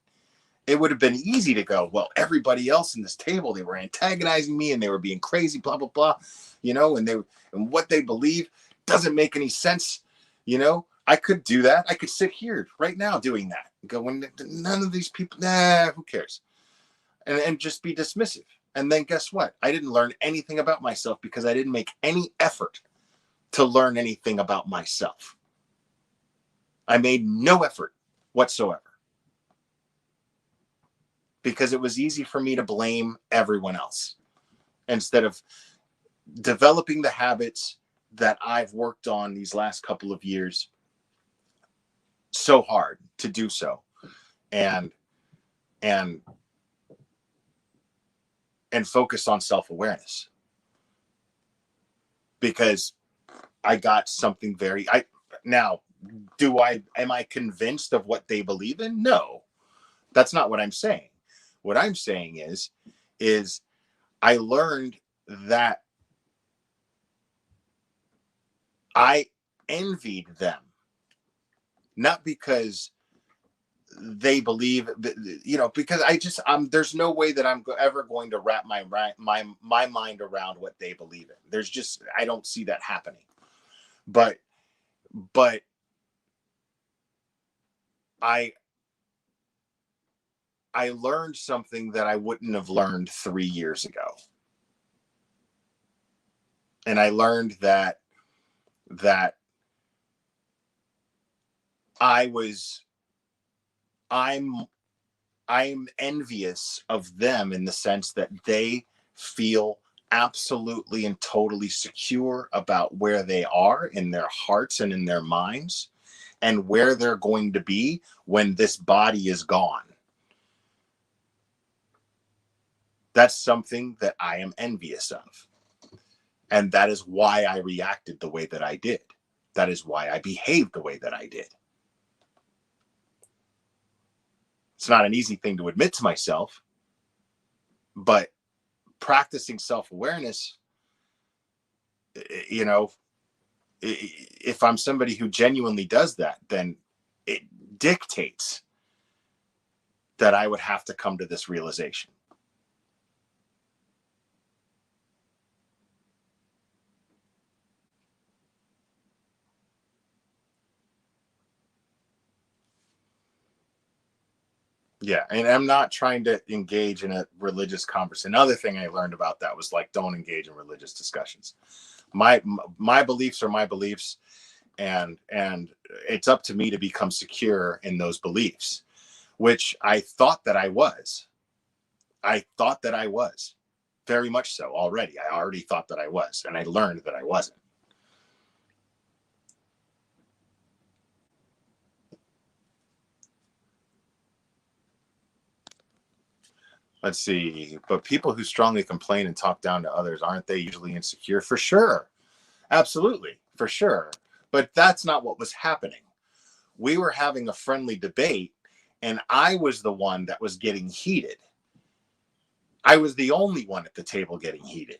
It would have been easy to go, well, everybody else in this table, they were antagonizing me and they were being crazy, blah, blah, blah, and what they believe doesn't make any sense. I could do that. I could sit here right now doing that, going, none of these people, who cares? And just be dismissive. And then guess what? I didn't learn anything about myself because I didn't make any effort to learn anything about myself. I made no effort whatsoever because it was easy for me to blame everyone else instead of developing the habits that I've worked on these last couple of years so hard to do so and focus on self-awareness, because I got something am I convinced of what they believe in? No, that's not what I'm saying. What I'm saying is I learned that I envied them, not because they believe, because there's no way that I'm ever going to wrap my mind around what they believe in. I don't see that happening. But I learned something that I wouldn't have learned 3 years ago. And I learned that I'm envious of them in the sense that they feel absolutely and totally secure about where they are in their hearts and in their minds and where they're going to be when this body is gone. That's something that I am envious of. And that is why I reacted the way that I did. That is why I behaved the way that I did. It's not an easy thing to admit to myself, but practicing self-awareness, if I'm somebody who genuinely does that, then it dictates that I would have to come to this realization. Yeah, and I'm not trying to engage in a religious conversation. Another thing I learned about that was like, don't engage in religious discussions. My beliefs are my beliefs, and it's up to me to become secure in those beliefs, which I thought that I was. I thought that I was very much so already. I already thought that I was, and I learned that I wasn't. Let's see. But people who strongly complain and talk down to others, aren't they usually insecure? For sure. Absolutely. For sure. But that's not what was happening. We were having a friendly debate, and I was the one that was getting heated. I was the only one at the table getting heated.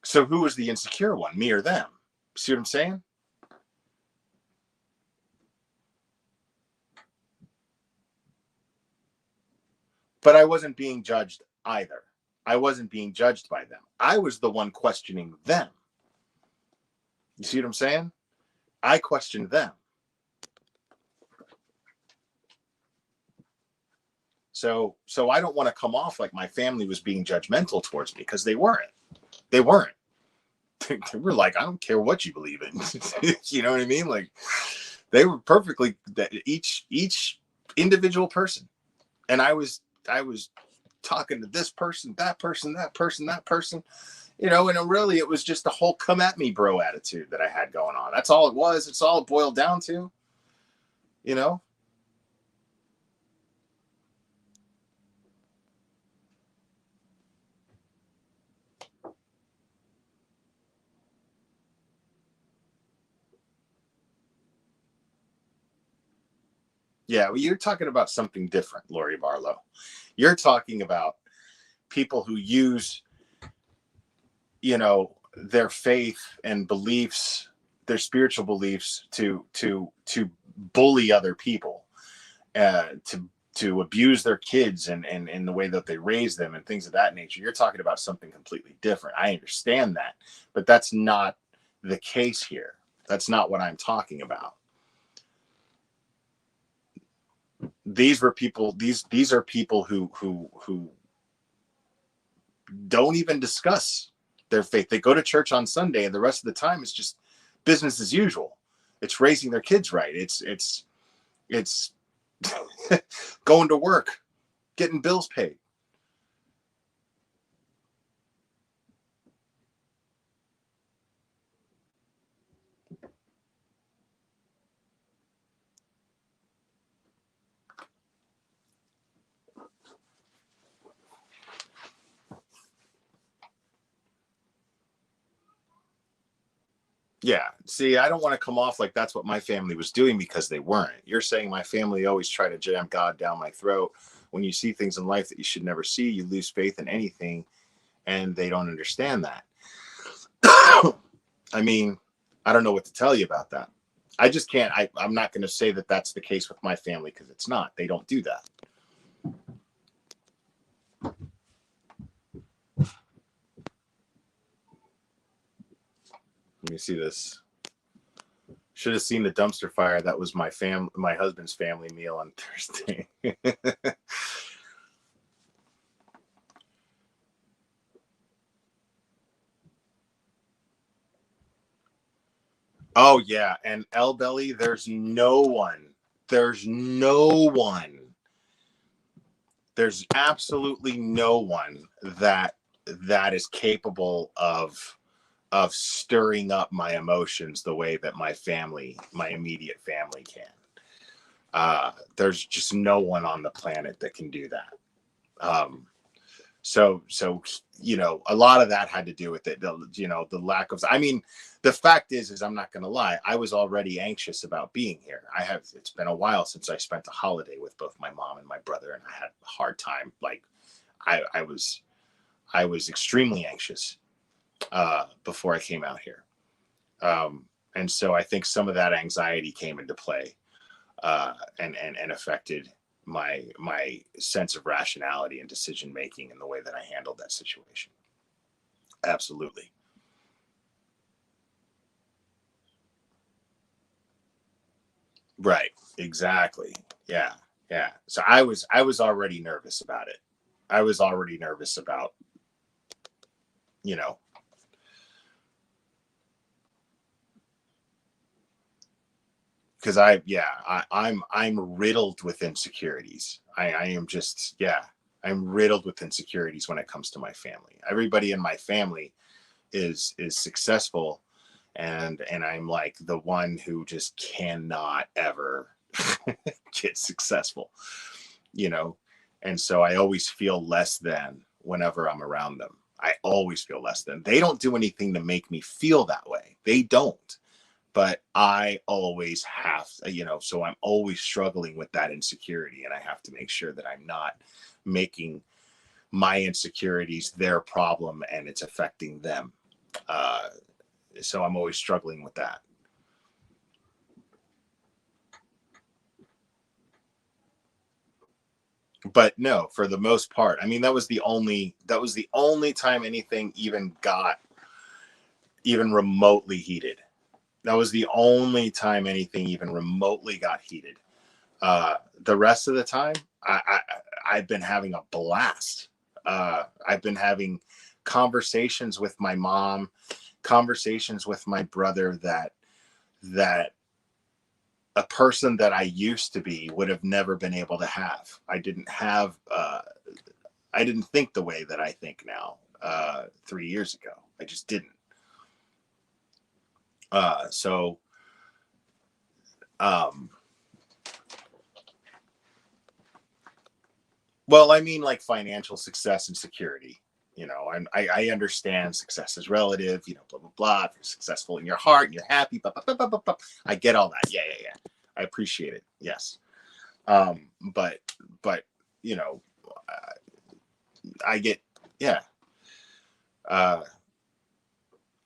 So who was the insecure one, me or them? See what I'm saying? But I wasn't being judged either. I wasn't being judged by them. I was the one questioning them. You see what I'm saying? I questioned them. So I don't want to come off like my family was being judgmental towards me, because they weren't. They weren't. They were like, I don't care what you believe in. You know what I mean? Like, they were perfectly each individual person. And I was talking to this person, that person, that person, that person, and really it was just a whole come at me bro attitude that I had going on. That's all it was. It's all it boiled down to, you know? Yeah, well, you're talking about something different, Lori Barlow. You're talking about people who use, their faith and beliefs, their spiritual beliefs to bully other people, to abuse their kids and in the way that they raise them and things of that nature. You're talking about something completely different. I understand that, but that's not the case here. That's not what I'm talking about. These were people. These are people who don't even discuss their faith. They go to church on Sunday, and the rest of the time it's just business as usual. It's raising their kids right. It's going to work, getting bills paid. Yeah. See, I don't want to come off like that's what my family was doing, because they weren't. You're saying my family always try to jam God down my throat. When you see things in life that you should never see, you lose faith in anything, and they don't understand that. I mean, I don't know what to tell you about that. I just can't. I'm not going to say that that's the case with my family, because it's not. They don't do that. Let me see this. Should have seen the dumpster fire. That was my husband's family meal on Thursday. Oh yeah, and L Belly, there's no one. There's no one. There's absolutely no one that is capable of stirring up my emotions the way that my immediate family can. There's just no one on the planet that can do that. Um, so a lot of that had to do with it. The lack of. I mean, the fact is I'm not going to lie. I was already anxious about being here. It's been a while since I spent a holiday with both my mom and my brother, and I had a hard time. Like, I was extremely anxious before I came out here. And so I think some of that anxiety came into play, and affected my sense of rationality and decision making and the way that I handled that situation. Absolutely. Right. Exactly. Yeah. Yeah. So I was already nervous about it. I was already nervous about, you know, because I'm riddled with insecurities. I am just, yeah, I'm riddled with insecurities when it comes to my family. Everybody in my family is successful, and I'm like the one who just cannot ever get successful, you know. And so I always feel less than whenever I'm around them. I always feel less than. They don't do anything to make me feel that way. They don't. But I always have, so I'm always struggling with that insecurity, and I have to make sure that I'm not making my insecurities their problem and it's affecting them. Uh, so I'm always struggling with that. But no, for the most part, I mean, that was the only time anything even got even remotely heated. That was the only time anything even remotely got heated. The rest of the time, I've been having a blast. I've been having conversations with my mom, conversations with my brother that a person that I used to be would have never been able to have. I didn't think the way that I think now 3 years ago. I just didn't. So, um, well, I mean, like financial success and security. I understand success is relative. Blah blah blah. If you're successful in your heart, and you're happy. Blah, blah, blah, blah, blah, blah. I get all that. Yeah, yeah, yeah. I appreciate it. Yes. Um, but but you know, uh, I get, yeah. Uh,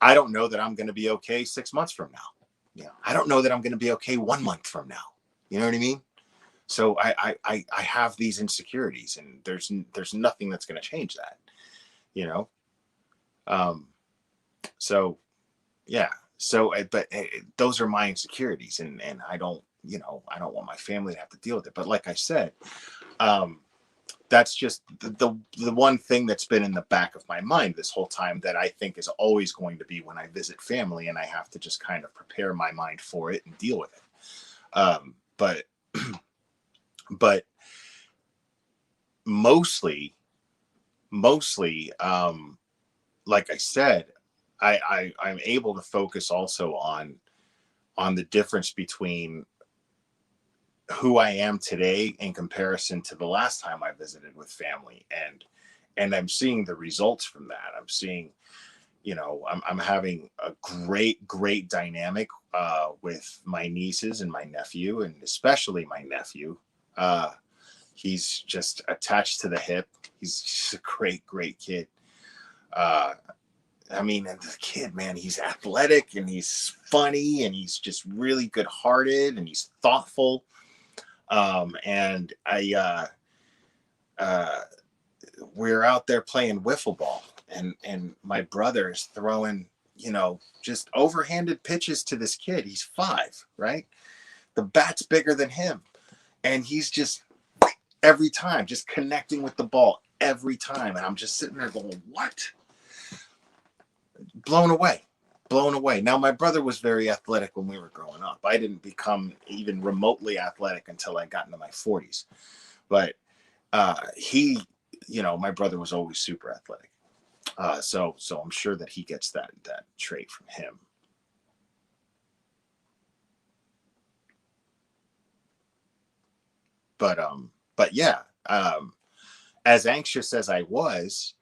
I don't know that I'm going to be okay 6 months from now. I don't know that I'm going to be okay 1 month from now. You know what I mean? So I have these insecurities, and there's nothing that's going to change that. You know. Um, so yeah. So but those are my insecurities, and I don't want my family to have to deal with it. But like I said, um, that's just the one thing that's been in the back of my mind this whole time, that I think is always going to be when I visit family, and I have to just kind of prepare my mind for it and deal with it. But but mostly, like I said, I'm able to focus also on the difference between who I am today in comparison to the last time I visited with family, and I'm seeing the results from that. I'm seeing, I'm having a great dynamic with my nieces and my nephew, and especially my nephew. Uh, he's just attached to the hip. He's just a great kid. Uh, I mean, and the kid, man, he's athletic and he's funny and he's just really good hearted and he's thoughtful. And uh, we're out there playing wiffle ball, and my brother is throwing, just overhanded pitches to this kid. He's 5, right? The bat's bigger than him, and he's just every time just connecting with the ball every time, and I'm just sitting there going, "What?" Blown away. Blown away. Now, my brother was very athletic when we were growing up. I didn't become even remotely athletic until I got into my 40s. But my brother was always super athletic. So I'm sure that he gets that trait from him. But yeah, as anxious as I was,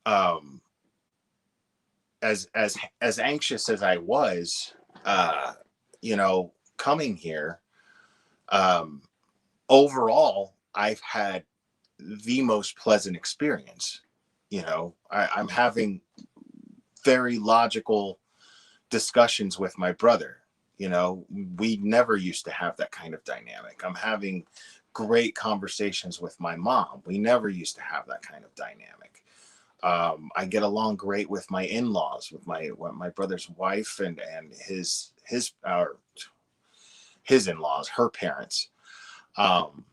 um, as anxious as I was, uh, coming here, um, overall, I've had the most pleasant experience. I'm having very logical discussions with my brother. We never used to have that kind of dynamic. I'm having great conversations with my mom. We never used to have that kind of dynamic. I get along great with my in-laws, with my brother's wife and his in-laws, her parents. Um,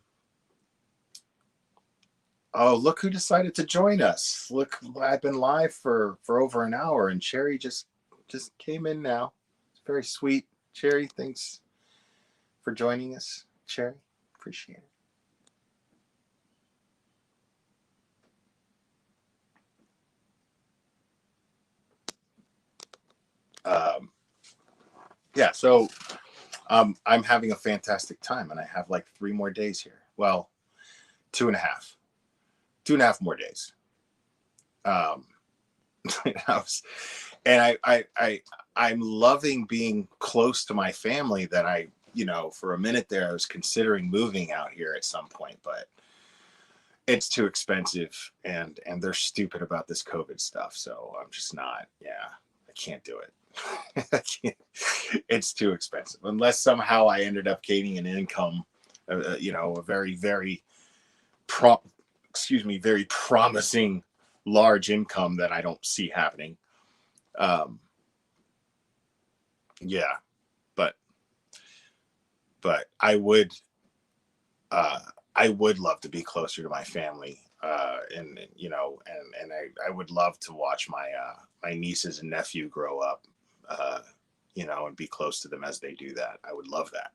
oh, look who decided to join us. Look, I've been live for over an hour, and Cherry just came in now. It's very sweet. Cherry, thanks for joining us. Cherry, appreciate it. Yeah, so I'm having a fantastic time, and I have like 3 more days here. Well, two and a half, 2.5 more days. Um, and I'm loving being close to my family. That for a minute there, I was considering moving out here at some point, but it's too expensive, and they're stupid about this COVID stuff. So I'm just not. Yeah, I can't do it. I can't. It's too expensive unless somehow I ended up gaining an income, a very very pro very promising large income that I don't see happening. Um, yeah, but uh, I would love to be closer to my family, and I would love to watch my nieces and nephew grow up, uh, and be close to them as they do that. I would love that.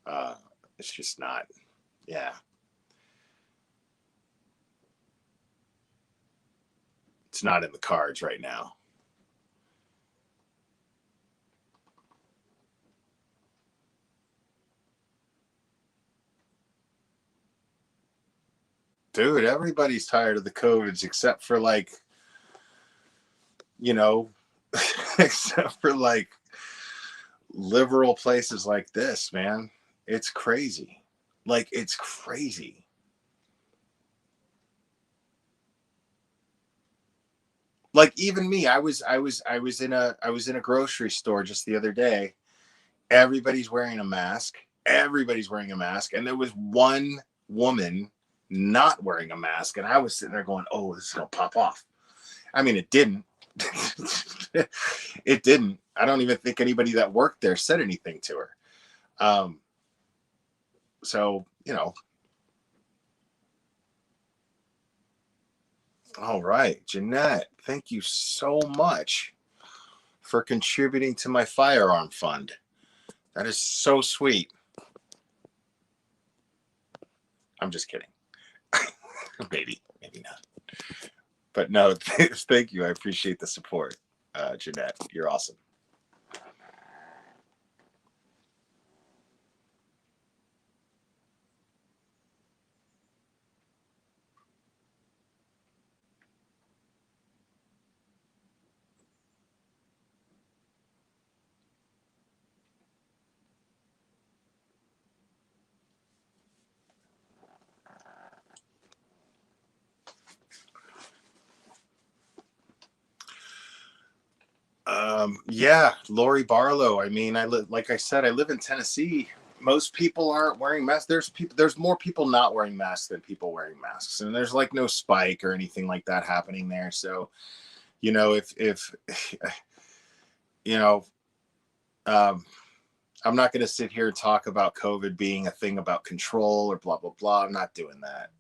Uh, it's just not, yeah, it's not in the cards right now. Dude, everybody's tired of the COVIDs except for like, you know, except for like liberal places like this, man. It's crazy. Like it's crazy. Like even me, I was in a grocery store just the other day. Everybody's wearing a mask. Everybody's wearing a mask, and there was one woman not wearing a mask, and I was sitting there going, "Oh, this is gonna pop off." I mean, it didn't. It didn't. I don't even think anybody that worked there said anything to her. Um, so all right, Jeanette, thank you so much for contributing to my firearm fund. That is so sweet. I'm just kidding. Maybe not. But no, thank you. I appreciate the support, Jeanette. You're awesome. Yeah, Lori Barlow. I mean, like I said, I live in Tennessee. Most people aren't wearing masks. There's more people not wearing masks than people wearing masks, and there's like no spike or anything like that happening there. So, if you know, um, I'm not going to sit here and talk about COVID being a thing about control or blah blah blah. I'm not doing that.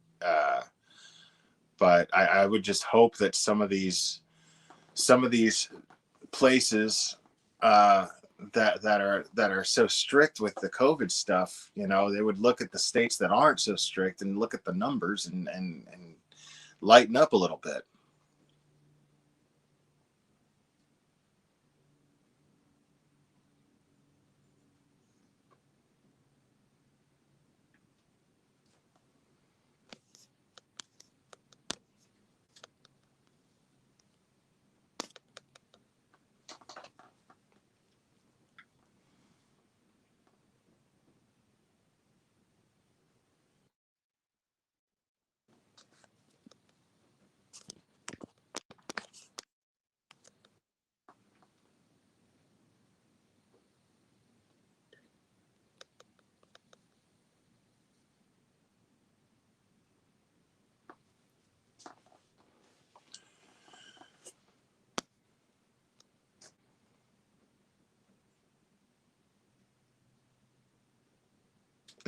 But I would just hope that some of these places uh, that are so strict with the COVID stuff, they would look at the states that aren't so strict and look at the numbers and lighten up a little bit.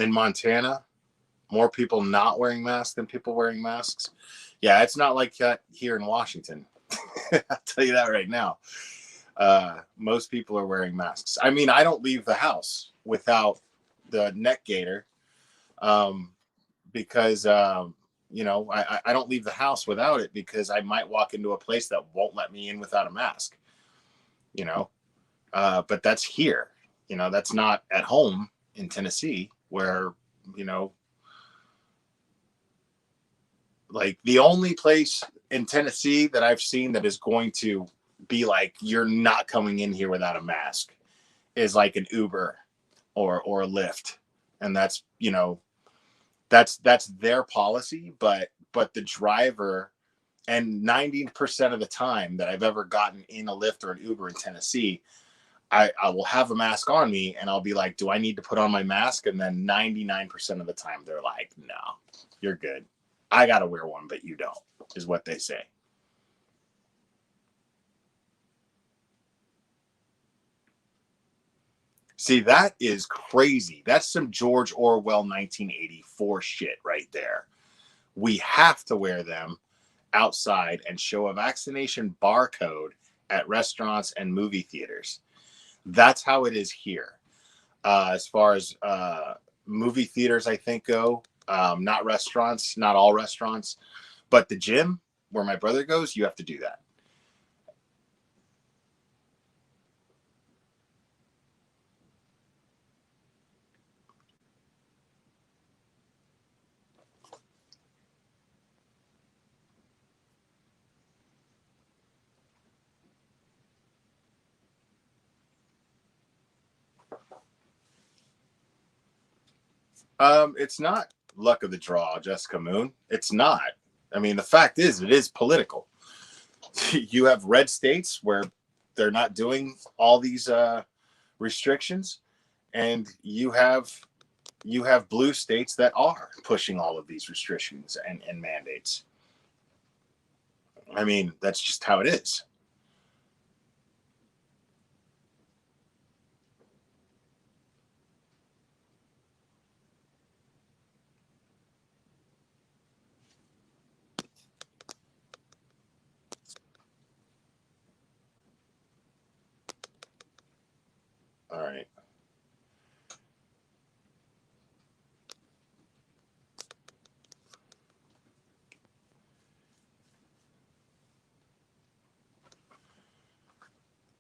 in Montana, more people not wearing masks than people wearing masks. Yeah, it's not like that here in Washington. I'll tell you that right now. Most people are wearing masks. I mean, I don't leave the house without the neck gaiter, um, because I don't leave the house without it because I might walk into a place that won't let me in without a mask. You know, but that's here. That's not at home in Tennessee where you know like the only place in Tennessee that I've seen that is going to be like you're not coming in here without a mask is like an Uber or a Lyft, and that's their policy. But the driver, and 90% of the time that I've ever gotten in a Lyft or an Uber in Tennessee, I will have a mask on me and I'll be like, do I need to put on my mask? And then 99% of the time they're like, no, you're good. I got to wear one, but you don't, is what they say. See, that is crazy. That's some George Orwell 1984 shit right there. We have to wear them outside and show a vaccination barcode at restaurants and movie theaters. That's how it is here. As far as movie theaters, I think, go, not restaurants, not all restaurants, but the gym where my brother goes, you have to do that. It's not luck of the draw, Jessica Moon. It's not. I mean, the fact is, it is political. You have red states where they're not doing all these restrictions, and you have blue states that are pushing all of these restrictions and mandates. I mean, that's just how it is. All right.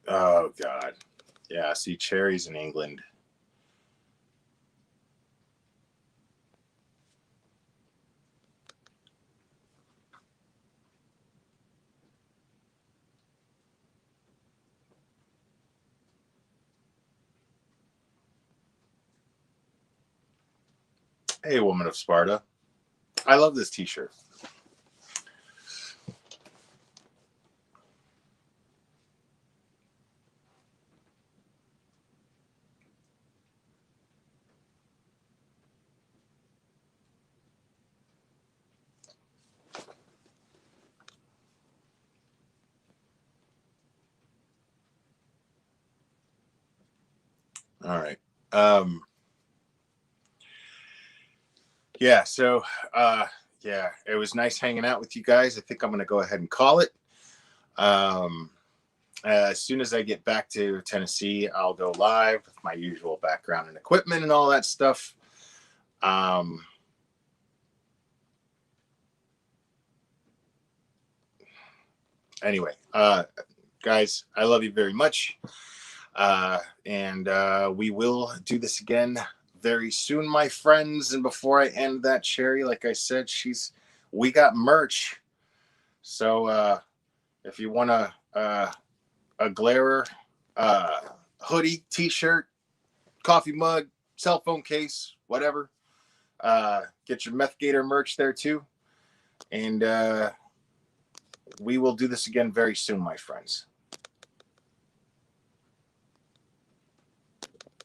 Oh God. Yeah. See, cherries in England. Hey, woman of Sparta. I love this T-shirt. All right. Um, yeah. So, yeah, it was nice hanging out with you guys. I think I'm going to go ahead and call it. Um, as soon as I get back to Tennessee, I'll go live with my usual background and equipment and all that stuff. Um, anyway, guys, I love you very much. And we will do this again very soon, my friends. And before I end that, Sherry, like I said, we got merch. So if you want a Glare hoodie, t-shirt, coffee mug, cell phone case, whatever, get your Meth Gator merch there too. And we will do this again very soon, my friends.